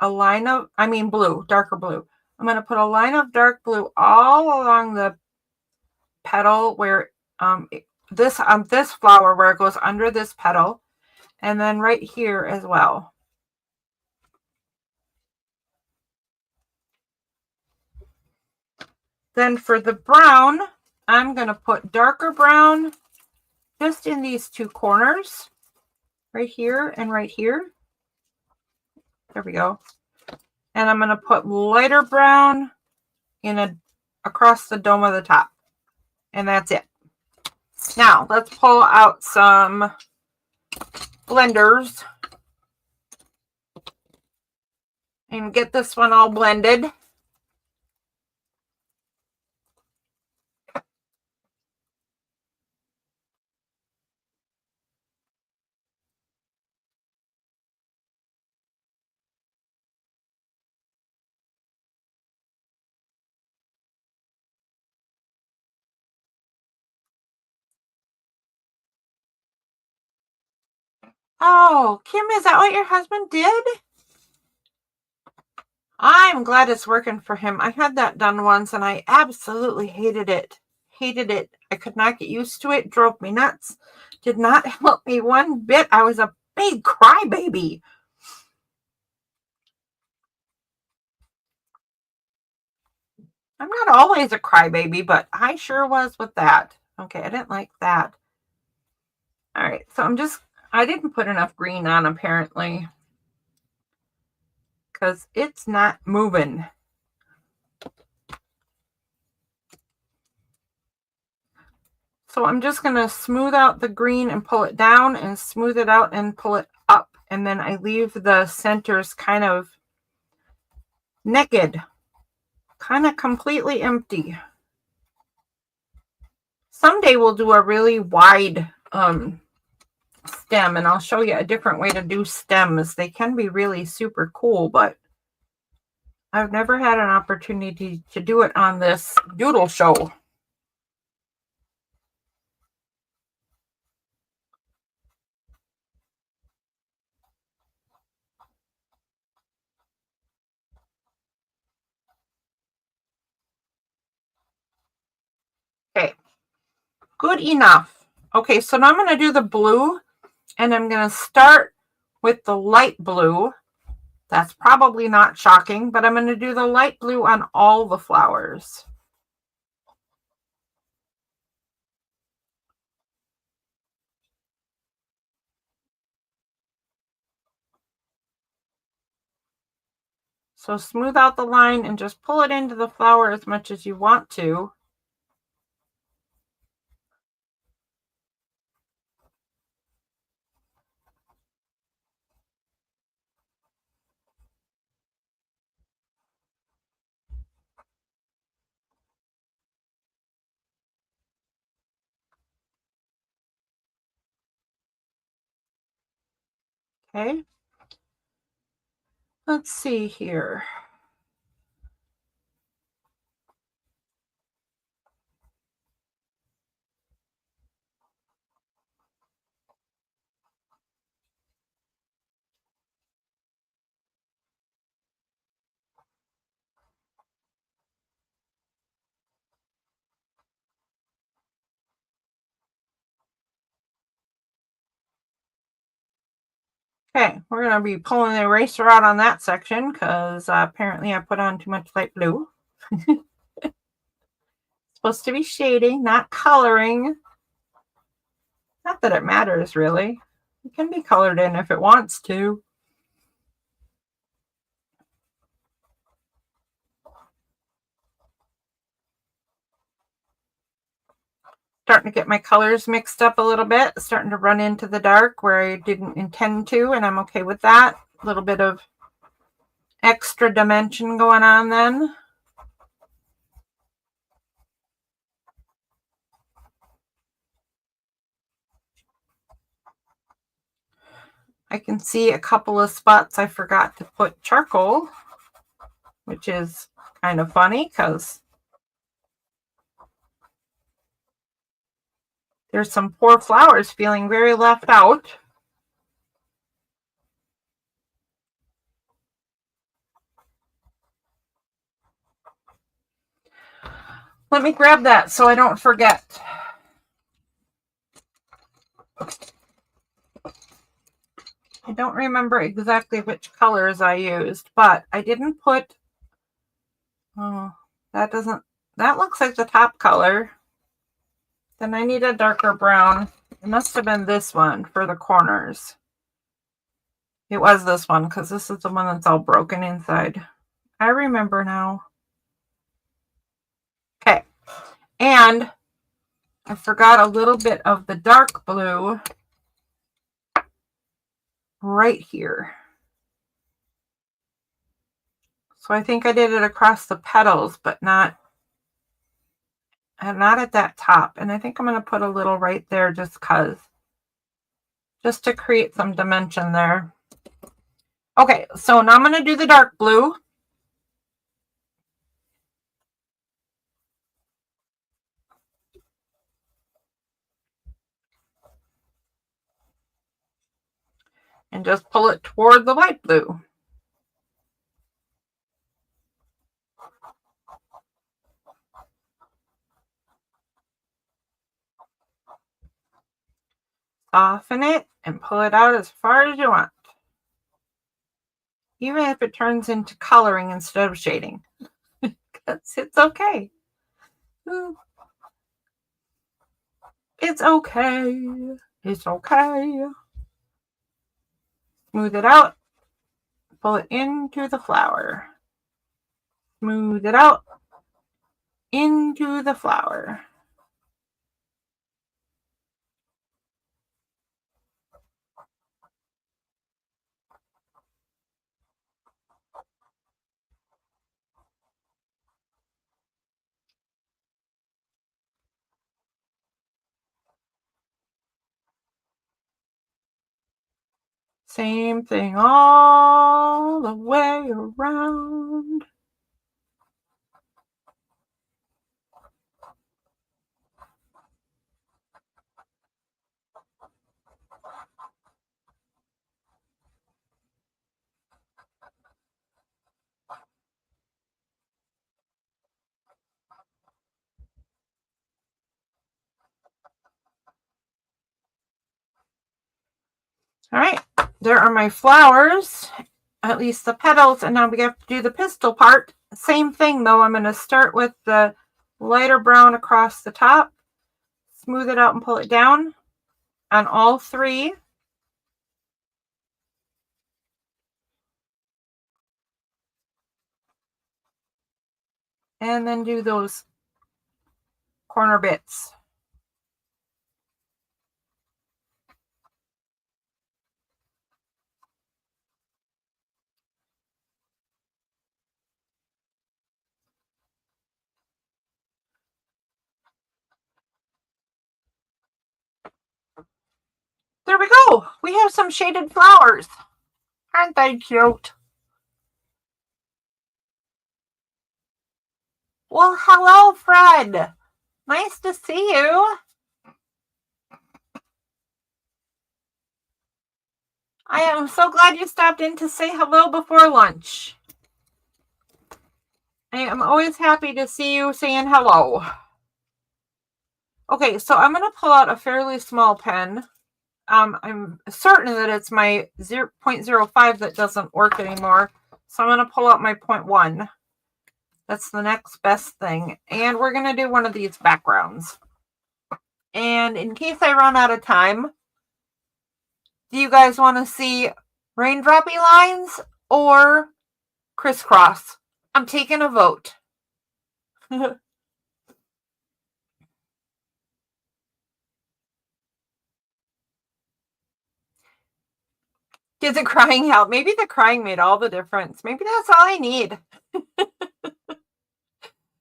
a line of, blue, darker blue. I'm going to put a line of dark blue all along the petal where this flower, where it goes under this petal, and then right here as well. Then for the brown, I'm going to put darker brown just in these two corners, right here and right here. There we go. And I'm going to put lighter brown across the dome of the top. And that's it. Now let's pull out some blenders and get this one all blended. Oh, Kim, is that what your husband did? I'm glad it's working for him. I had that done once and I absolutely hated it. Hated it. I could not get used to it. Drove me nuts. Did not help me one bit. I was a big crybaby. I'm not always a crybaby, but I sure was with that. Okay, I didn't like that. All right, so I didn't put enough green on apparently, because it's not moving. So I'm just going to smooth out the green and pull it down, and smooth it out and pull it up. And then I leave the centers kind of naked, kind of completely empty. Someday we'll do a really wide stem, and I'll show you a different way to do stems. They can be really super cool, but I've never had an opportunity to do it on this doodle show. Okay, good enough. Okay, so now I'm going to do the blue, and I'm going to start with the light blue. That's probably not shocking, but I'm going to do the light blue on all the flowers. So smooth out the line and just pull it into the flower as much as you want to. Okay. Let's see here. Okay, we're going to be pulling the eraser out on that section because apparently I put on too much light blue. Supposed to be shading, not coloring. Not that it matters, really. It can be colored in if it wants to. Starting to get my colors mixed up a little bit. Starting to run into the dark where I didn't intend to, and I'm okay with that. A little bit of extra dimension going on then. I can see a couple of spots I forgot to put charcoal. which is kind of funny because there's some poor flowers feeling very left out. Let me grab that so I don't forget. I don't remember exactly which colors I used, but I didn't put, oh, that looks like the top color. Then I need a darker brown. It must have been this one for the corners. It was this one because this is the one that's all broken inside. I remember now. Okay, and I forgot a little bit of the dark blue right here. So I think I did it across the petals, but not at that top. And I think I'm going to put a little right there just to create some dimension there. Okay, so now I'm going to do the dark blue. And just pull it toward the light blue. Soften it and pull it out as far as you want. Even if it turns into coloring instead of shading. It's okay. It's okay. It's okay. Smooth it out. Pull it into the flower. Smooth it out. Into the flower. Same thing all the way around. All right, there are my flowers, at least the petals, and now we have to do the pistil part. Same thing though, I'm going to start with the lighter brown across the top, smooth it out and pull it down on all three. And then do those corner bits. There we go. We have some shaded flowers. Aren't they cute? Well, hello, Fred. Nice to see you. I am so glad you stopped in to say hello before lunch. I am always happy to see you saying hello. Okay, so I'm going to pull out a fairly small pen. I'm certain that it's my 0.05 that doesn't work anymore. So I'm going to pull out my 0.1. That's the next best thing. And we're going to do one of these backgrounds. And in case I run out of time, do you guys want to see raindroppy lines or crisscross? I'm taking a vote. Did the crying help? Maybe the crying made all the difference. Maybe that's all I need.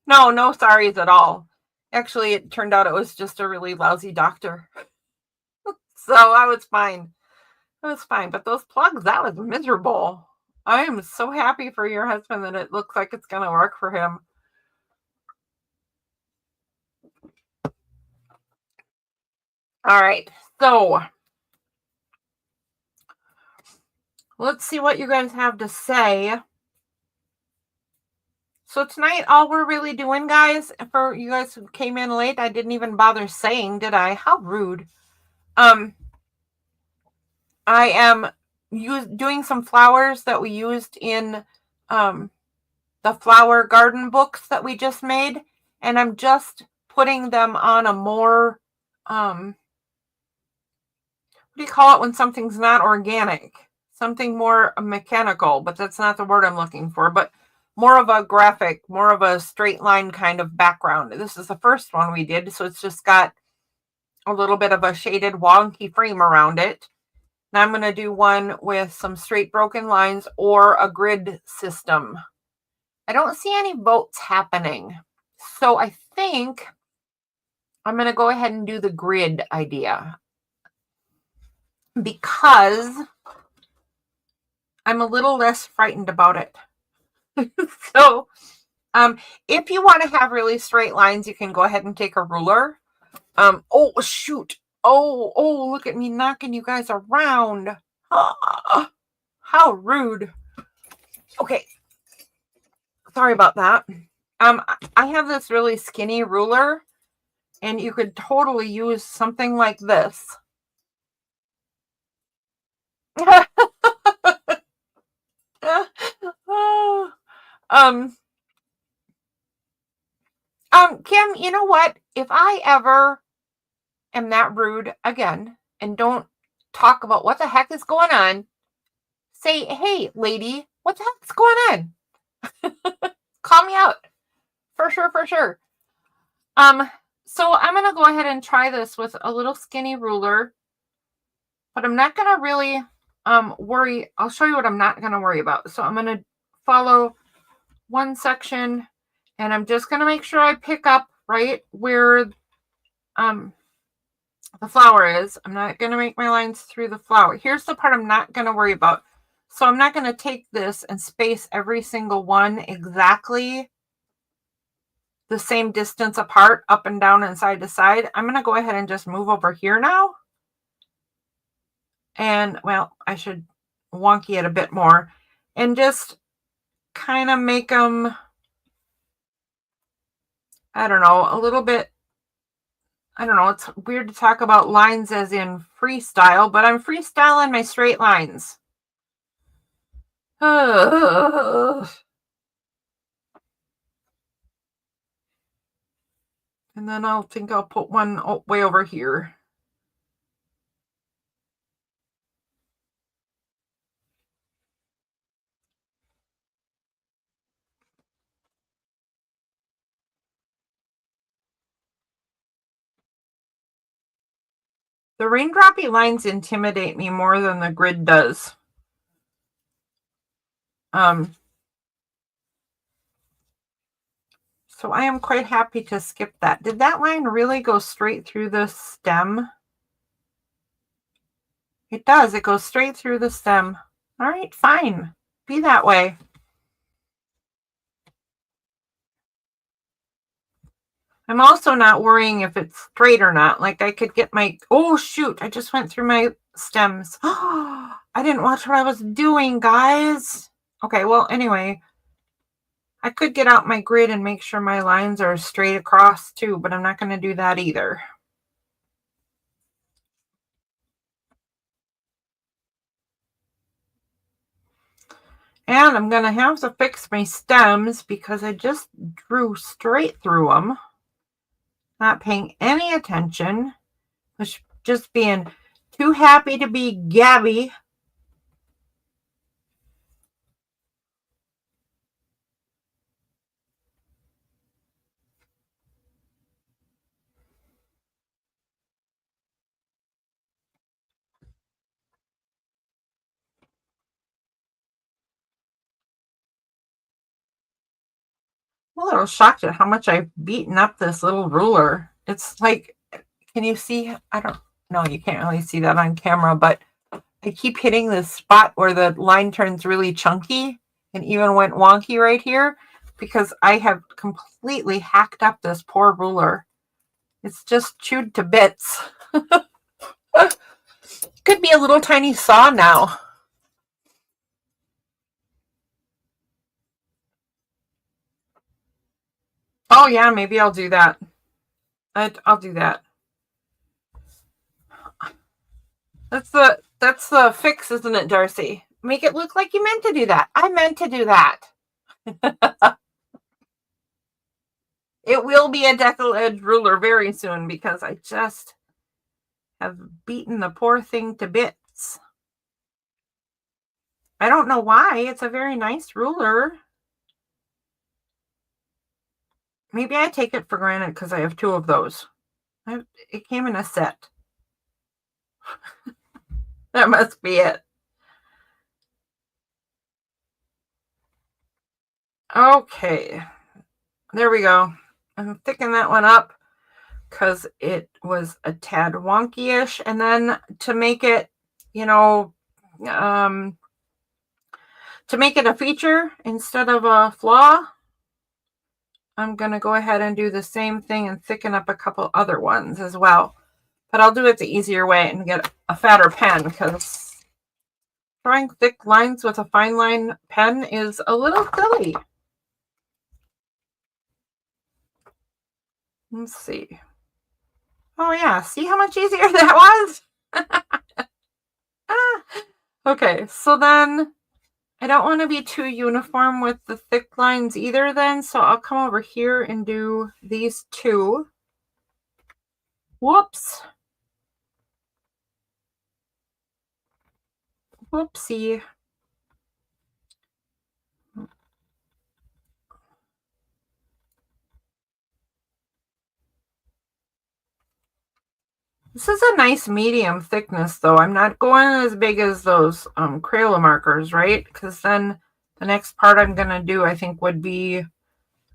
No sorries at all. Actually, it turned out it was just a really lousy doctor. So I was fine. It was fine. But those plugs, that was miserable. I am so happy for your husband that it looks like it's going to work for him. All right, so let's see what you guys have to say. So tonight, all we're really doing, guys, for you guys who came in late, I didn't even bother saying, did I? How rude. I am doing some flowers that we used in the flower garden books that we just made, and I'm just putting them on a more, what do you call it when something's not organic? Something more mechanical, but that's not the word I'm looking for, but more of a graphic, more of a straight line kind of background. This is the first one we did, so it's just got a little bit of a shaded wonky frame around it. Now I'm going to do one with some straight broken lines or a grid system. I don't see any votes happening, so I think I'm going to go ahead and do the grid idea because I'm a little less frightened about it. So if you want to have really straight lines, you can go ahead and take a ruler. Oh, shoot. Oh, look at me knocking you guys around. How rude. Okay. Sorry about that. I have this really skinny ruler, and you could totally use something like this. Kim, you know what? If I ever am that rude again and don't talk about what the heck is going on, say, hey, lady, what the heck's going on? Call me out. For sure. So I'm going to go ahead and try this with a little skinny ruler, but I'm not going to really worry. I'll show you what I'm not going to worry about. So I'm going to follow one section, and I'm just going to make sure I pick up right where the flower is. I'm not going to make my lines through the flower. Here's the part I'm not going to worry about. So I'm not going to take this and space every single one exactly the same distance apart, up and down and side to side. I'm going to go ahead and just move over here now. And, well, I should wonky it a bit more. And just kind of make them, I don't know, a little bit, I don't know, it's weird to talk about lines as in freestyle, but I'm freestyling my straight lines. And then I'll put one way over here. The raindroppy lines intimidate me more than the grid does. So I am quite happy to skip that. Did that line really go straight through the stem? It does. It goes straight through the stem. All right, fine. Be that way. I'm also not worrying if it's straight or not. Like I could get my, oh shoot, I just went through my stems. I didn't watch what I was doing, guys. Okay, well, anyway, I could get out my grid and make sure my lines are straight across too, but I'm not going to do that either. And I'm going to have to fix my stems because I just drew straight through them. Not paying any attention. Just being too happy to be Gabby. I'm a little shocked at how much I've beaten up this little ruler. It's like, can you see? I don't know. You can't really see that on camera, but I I keep hitting this spot where the line turns really chunky and even went wonky right here because I have completely hacked up this poor ruler. It's just chewed to bits. Could be a little tiny saw now. Oh yeah, maybe I'll do that. I'll do that. That's the fix, isn't it, Darcy? Make it look like you meant to do that. I meant to do that. It will be a decal edge ruler very soon because I just have beaten the poor thing to bits. I don't know why. It's a very nice ruler. Maybe I take it for granted because I have two of those. It came in a set. That must be it. Okay. There we go. I'm thickening that one up because it was a tad wonky-ish. And then to make it, to make it a feature instead of a flaw, I'm going to go ahead and do the same thing and thicken up a couple other ones as well. But I'll do it the easier way and get a fatter pen because drawing thick lines with a fine line pen is a little silly. Let's see. Oh yeah, see how much easier that was? Okay, so then I don't want to be too uniform with the thick lines either then, so I'll come over here and do these two. Whoops. Whoopsie. This is a nice medium thickness though. I'm not going as big as those Crayola markers, right? Because then the next part I'm going to do, I think, would be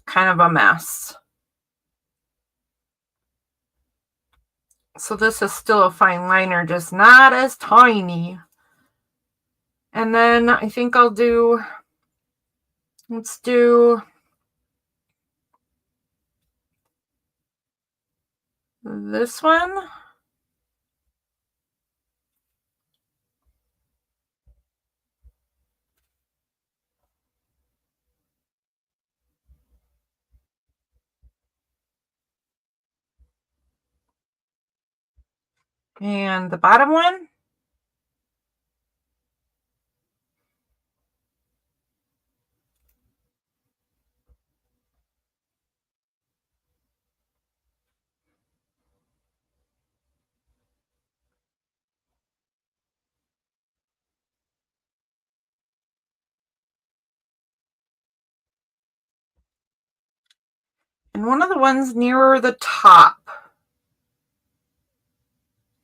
kind of a mess. So this is still a fine liner, just not as tiny. And then I think I'll do, let's do this one. And the bottom one. And one of the ones nearer the top.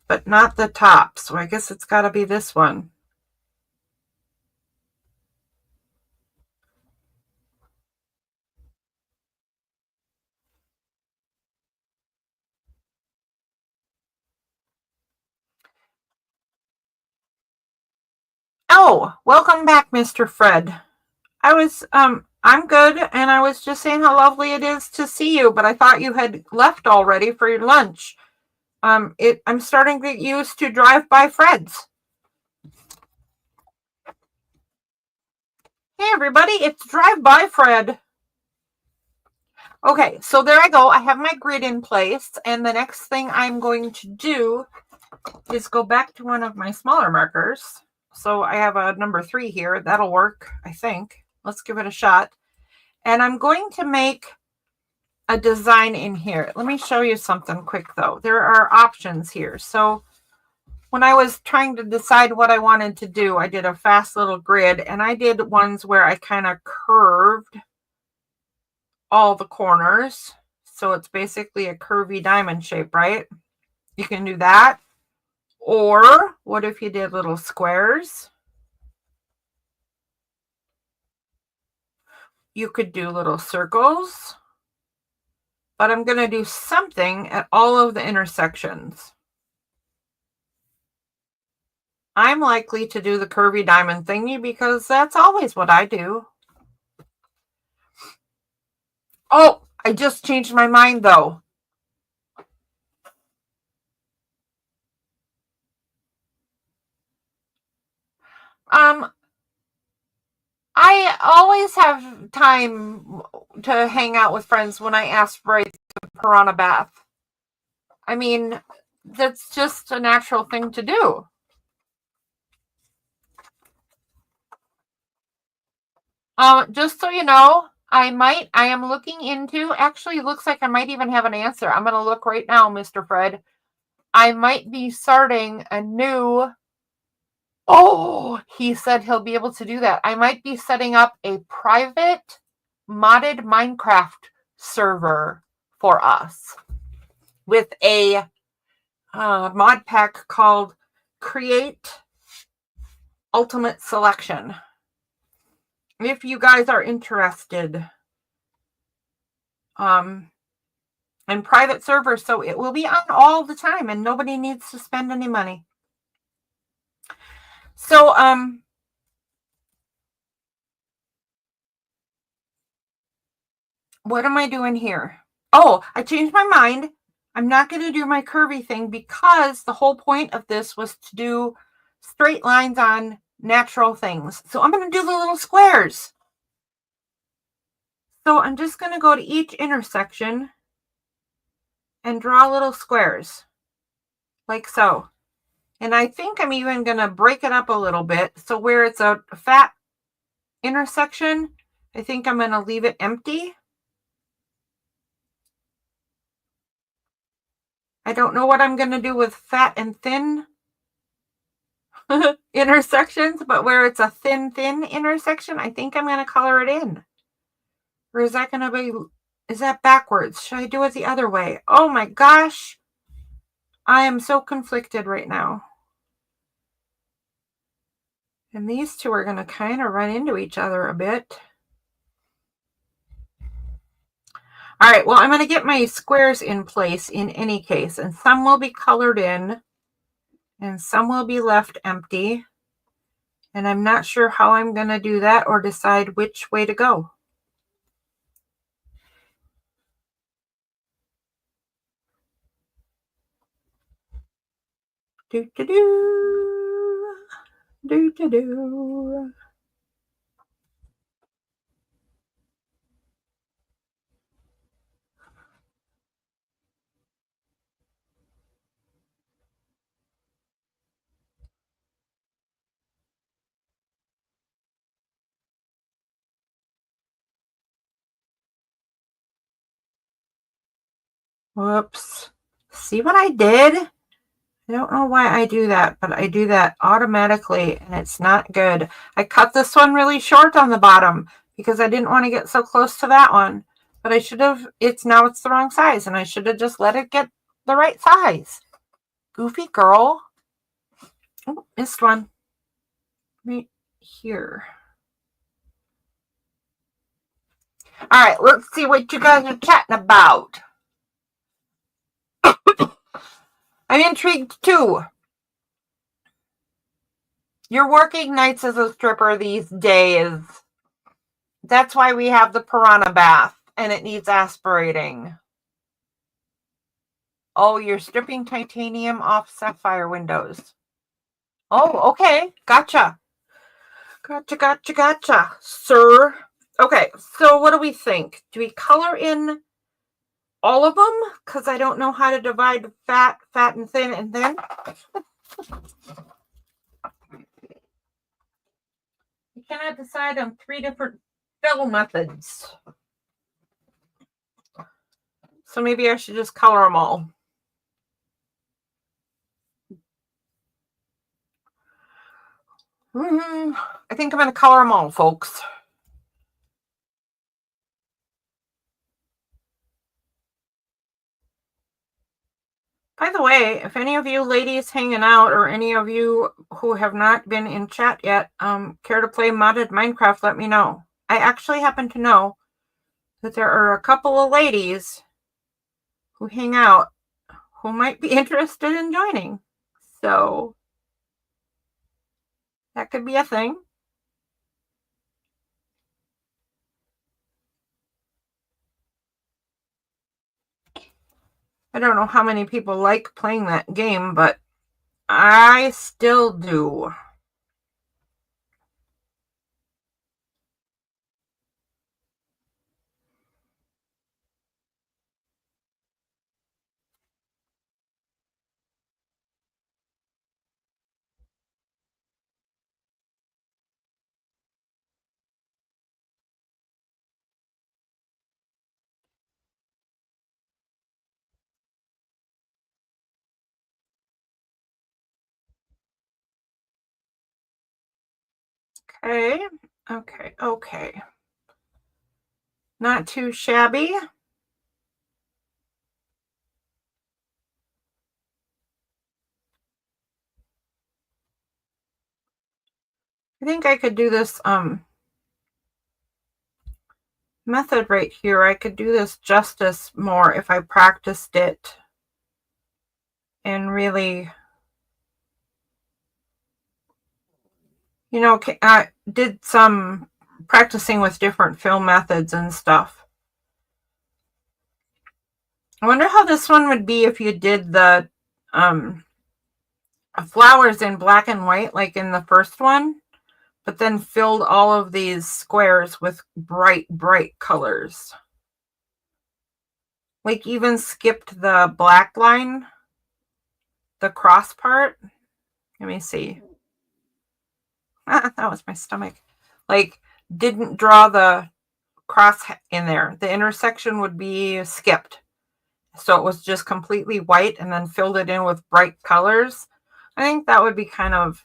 But not the top, so I guess it's got to be this one. Oh, welcome back, Mr. Fred. I'm good, and I was just saying how lovely it is to see you, but I thought you had left already for your lunch. I'm starting to get used to drive-by Freds. Hey, everybody, it's Drive-By Fred. Okay, so there I go. I have my grid in place, and the next thing I'm going to do is go back to one of my smaller markers. So I have a number 3 here. That'll work, I think. Let's give it a shot. And I'm going to make a design in here. Let me show you something quick, though. There are options here. So when I was trying to decide what I wanted to do, I did a fast little grid, and I did ones where I kind of curved all the corners. So it's basically a curvy diamond shape, right? You can do that. Or what if you did little squares? You could do little circles. But I'm going to do something at all of the intersections. I'm likely to do the curvy diamond thingy because that's always what I do. Oh, I just changed my mind though. I always have time to hang out with friends when I aspirate the piranha bath. I mean, that's just a natural thing to do. Just so you know, I am looking into, actually, it looks like I might even have an answer. I'm going to look right now, Mr. Fred. I might be starting a new, oh, he said he'll be able to do that. I might be setting up a private modded Minecraft server for us with a mod pack called Create Ultimate Selection. If you guys are interested, and private servers, so it will be on all the time and nobody needs to spend any money. So what am I doing here? Oh, I changed my mind. I'm not going to do my curvy thing because the whole point of this was to do straight lines on natural things. So I'm going to do the little squares. So I'm just going to go to each intersection and draw little squares like so. And I think I'm even going to break it up a little bit. So where it's a fat intersection, I think I'm going to leave it empty. I don't know what I'm going to do with fat and thin intersections, but where it's a thin intersection, I think I'm going to color it in. Or is that going to be, is that backwards? Should I do it the other way? Oh my gosh. I am so conflicted right now. And these two are going to kind of run into each other a bit. All right, well, I'm going to get my squares in place in any case, and some will be colored in, and some will be left empty. And I'm not sure how I'm going to do that or decide which way to go. Do-do-do. Do-do-do. Whoops. See what I did? I don't know why I do that, but I do that automatically, and it's not good. I cut this one really short on the bottom because I didn't want to get so close to that one. But I should have, it's the wrong size, and I should have just let it get the right size. Goofy girl. Oh, missed one. Right here. All right, let's see what you guys are chatting about. I'm intrigued too. You're working nights as a stripper these days. That's why we have the piranha bath, and it needs aspirating. Oh, you're stripping titanium off sapphire windows. Oh, okay. Gotcha. Gotcha, sir. Okay, so what do we think? Do we color in all of them? Because I don't know how to divide fat, and thin, and thin. You cannot decide on 3 different fill methods. So maybe I should just color them all. I think I'm going to color them all, folks. By the way, if any of you ladies hanging out or any of you who have not been in chat yet care to play modded Minecraft, let me know. I actually happen to know that there are a couple of ladies who hang out who might be interested in joining. So That could be a thing. I don't know how many people like playing that game, but I still do. Okay, okay, okay. Not too shabby. I think I could do this method right here. I could do this justice more if I practiced it and really, you know, I did some practicing with different film methods and stuff. I wonder how this one would be if you did the flowers in black and white like in the first one, but then filled all of these squares with bright colors. Like even skipped the black line, the cross part. Let me see. That was my stomach. Like didn't draw the cross in there. The intersection would be skipped. So it was just completely white and then filled it in with bright colors. I think that would be kind of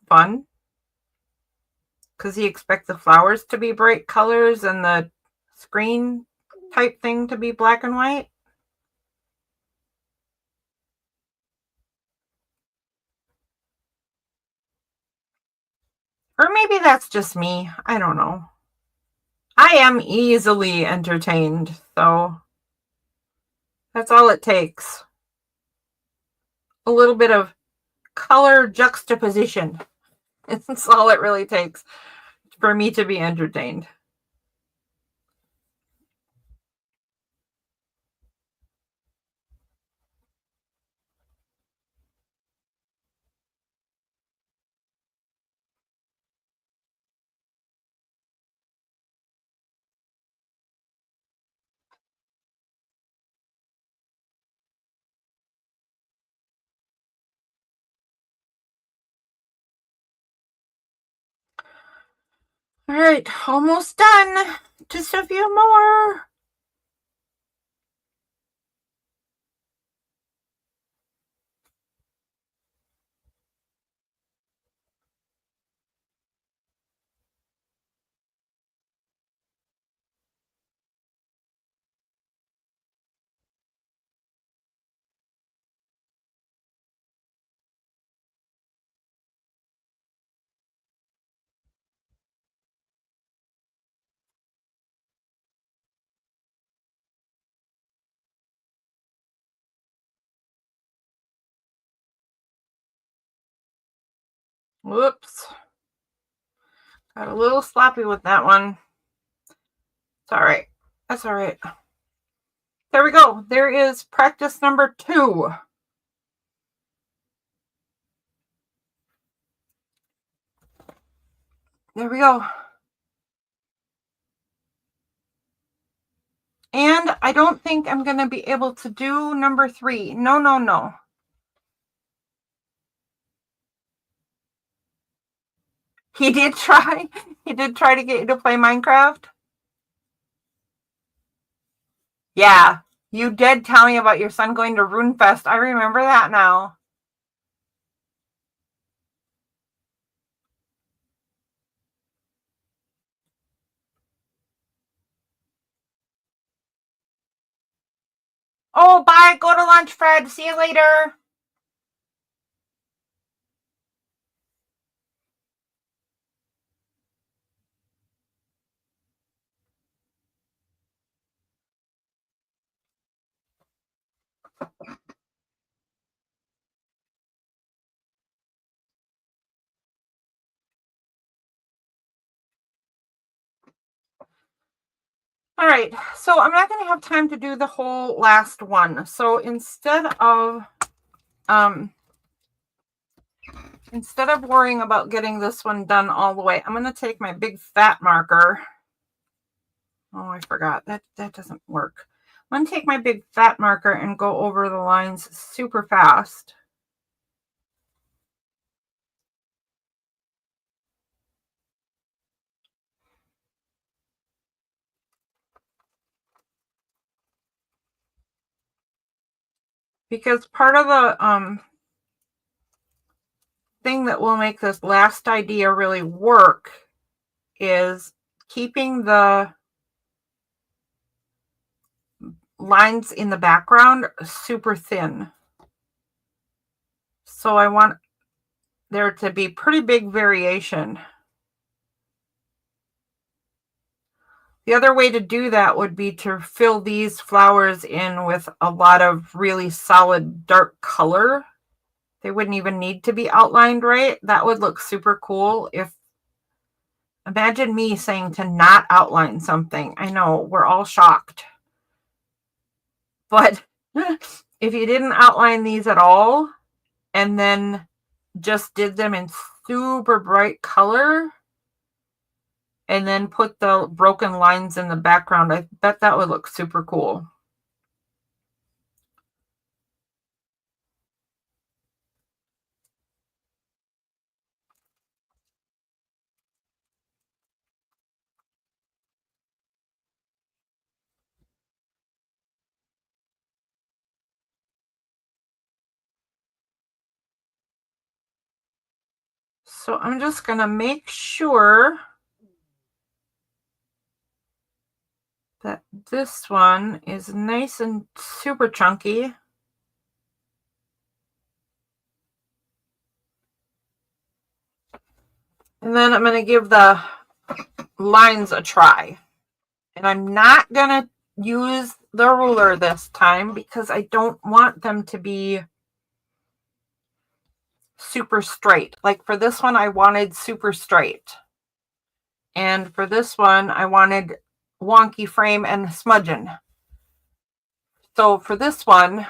fun because you expect the flowers to be bright colors and the screen type thing to be black and white. Or maybe that's just me. I don't know. I am easily entertained, so that's all it takes. A little bit of color juxtaposition. That's all it really takes for me to be entertained. All right, almost done. Just a few more. Whoops. Got a little sloppy with that one. It's all right. That's all right. There we go. There is practice number 2. There we go. And I don't think I'm going to be able to do number 3. No. He did try. He did try to get you to play Minecraft. Yeah. You did tell me about your son going to RuneFest. I remember that now. Oh, bye. Go to lunch, Fred. See you later. All right, so I'm not going to have time to do the whole last one. So instead of worrying about getting this one done all the way, I'm going to take my big fat marker. Oh, I forgot. That doesn't work. I'm going to take my big fat marker and go over the lines super fast. Because part of the thing that will make this last idea really work is keeping the lines in the background super thin. So I want there to be pretty big variation. The other way to do that would be to fill these flowers in with a lot of really solid dark color. They wouldn't even need to be outlined right. That would look super cool. Imagine me saying to not outline something. I know, we're all shocked. But if you didn't outline these at all and then just did them in super bright color and then put the broken lines in the background, I bet that would look super cool. So I'm just going to make sure that this one is nice and super chunky. And then I'm going to give the lines a try. And I'm not going to use the ruler this time because I don't want them to be super straight. Like for this one, I wanted super straight. And for this one, I wanted wonky frame and smudging. So for this one,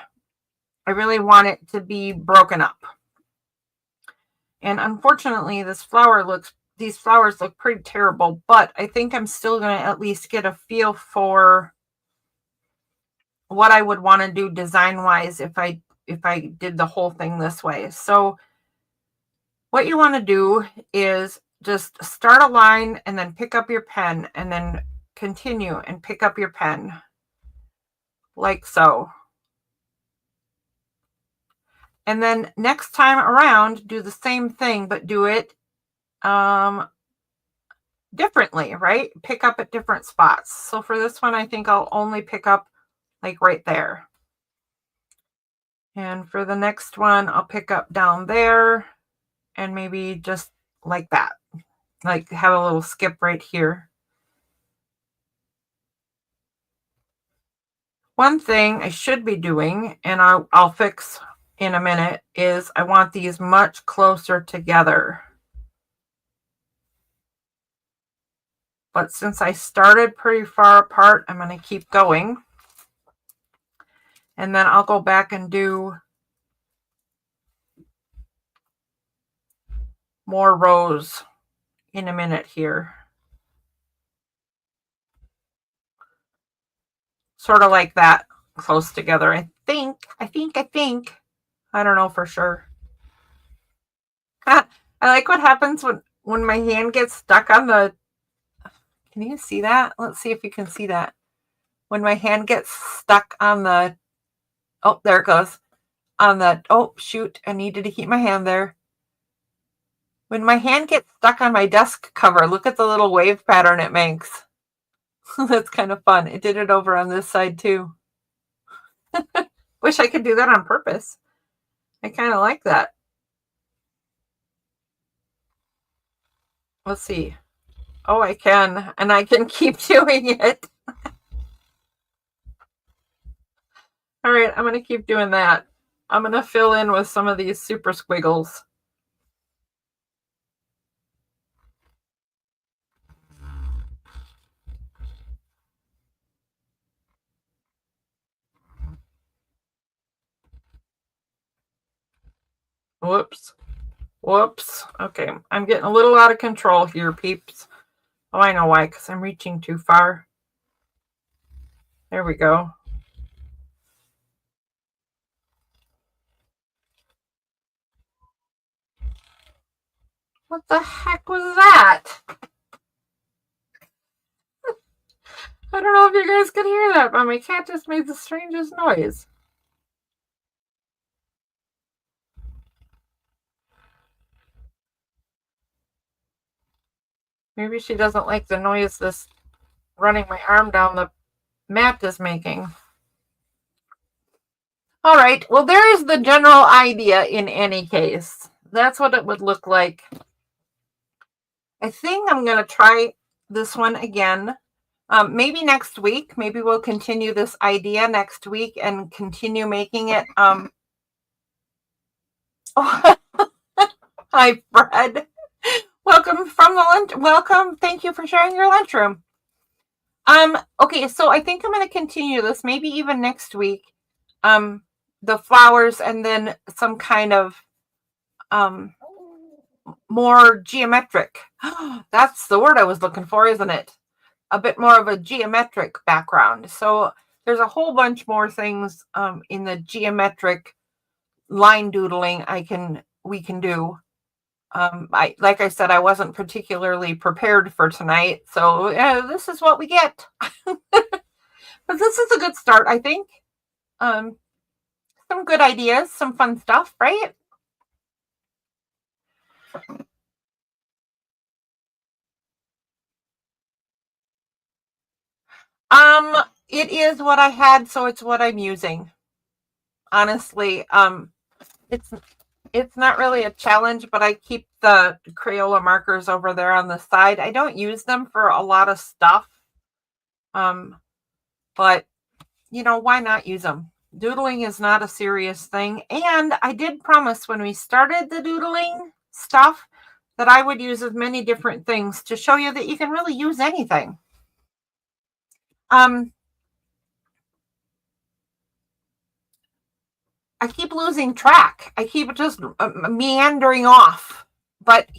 I really want it to be broken up. And unfortunately, these flowers look pretty terrible, but I think I'm still going to at least get a feel for what I would want to do design-wise if I did the whole thing this way. So what you want to do is just start a line and then pick up your pen and then continue and pick up your pen like so. And then next time around, do the same thing, but do it differently, right? Pick up at different spots. So for this one, I think I'll only pick up like right there. And for the next one, I'll pick up down there and maybe just like that. Like have a little skip right here. One thing I should be doing, and I'll fix in a minute, is I want these much closer together. But since I started pretty far apart, I'm going to keep going. And then I'll go back and do more rows in a minute here. Sort of like that, close together. I think. I don't know for sure. I like what happens when my hand gets stuck on the... Can you see that? Let's see if you can see that. When my hand gets stuck on the... Oh, there it goes. On the... Oh, shoot. I needed to keep my hand there. When my hand gets stuck on my desk cover, look at the little wave pattern it makes. That's kind of fun. It did it over on this side too. Wish I could do that on purpose. I kind of like that. Let's see. Oh, I can. And I can keep doing it. All right, I'm going to keep doing that. I'm going to fill in with some of these super squiggles. Whoops. Whoops. Okay, I'm getting a little out of control here, peeps. Oh, I know why, because I'm reaching too far. There we go. What the heck was that? I don't know if you guys could hear that, but my cat just made the strangest noise. Maybe she doesn't like the noise this running my arm down the mat is making. All right, well, there is the general idea in any case. That's what it would look like. I think I'm going to try this one again. Maybe next week. Maybe we'll continue this idea next week and continue making it. Oh, hi, Fred. Welcome from the lunch. Welcome. Thank you for sharing your lunchroom. Okay, so I think I'm going to continue this, maybe even next week. The flowers and then some kind of more geometric. That's the word I was looking for, isn't it? A bit more of a geometric background. So there's a whole bunch more things in the geometric line doodling we can do. Like I said, I wasn't particularly prepared for tonight, so this is what we get. But this is a good start, I think. Some good ideas, some fun stuff, right? It is what I had, so it's what I'm using. Honestly, it's not really a challenge, but I keep the Crayola markers over there on the side. I don't use them for a lot of stuff. But you know, why not use them? Doodling is not a serious thing. And I did promise when we started the doodling stuff that I would use as many different things to show you that you can really use anything. I keep losing track. I keep just meandering off. But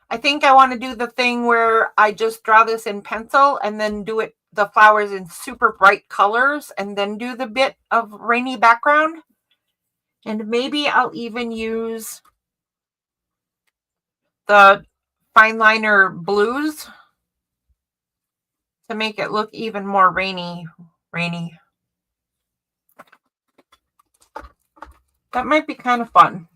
I think I want to do the thing where I just draw this in pencil and then do the flowers in super bright colors and then do the bit of rainy background. And maybe I'll even use the fine liner blues to make it look even more rainy. That might be kind of fun.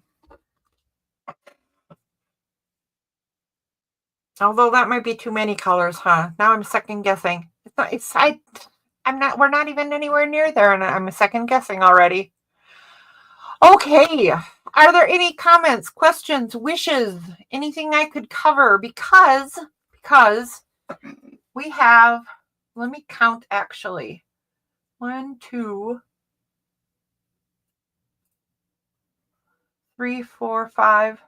Although that might be too many colors, huh? Now I'm second guessing. We're not even anywhere near there, and I'm second guessing already. Okay. Are there any comments, questions, wishes, anything I could cover? Because we have, let me count actually. 1, 2, 3, 4, 5.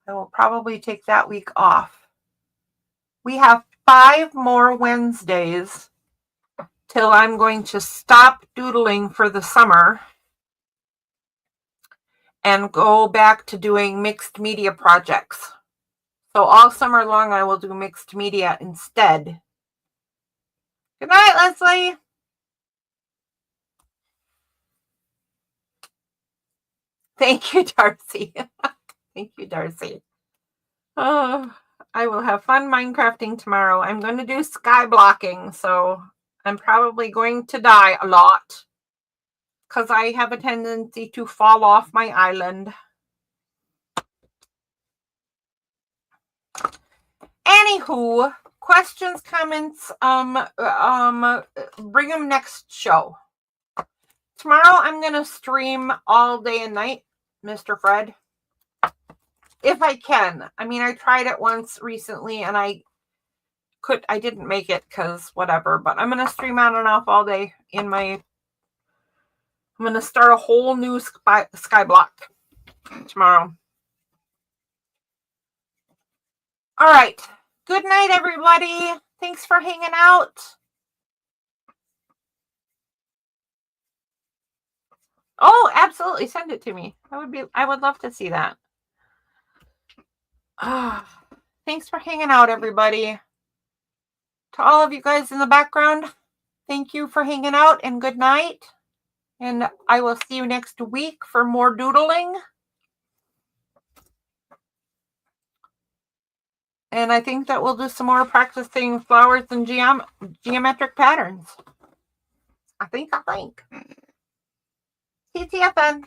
I will probably take that week off. We have 5 more Wednesdays till I'm going to stop doodling for the summer and go back to doing mixed media projects. So all summer long, I will do mixed media instead. Good night, Leslie. Thank you, Darcy. Thank you, Darcy. Oh, I will have fun Minecrafting tomorrow. I'm going to do sky blocking, so I'm probably going to die a lot because I have a tendency to fall off my island. Anywho, questions, comments, bring them next show. Tomorrow I'm going to stream all day and night, Mr. Fred. If I can. I mean, I tried it once recently and I didn't make it because whatever, but I'm going to stream on and off all day I'm going to start a whole new sky block tomorrow. All right. Good night, everybody. Thanks for hanging out. Oh, absolutely. Send it to me. I would love to see that. Thanks for hanging out, everybody. To all of you guys in the background, thank you for hanging out and good night. And I will see you next week for more doodling. And I think that we'll do some more practicing flowers and geometric patterns. I think. TTFN.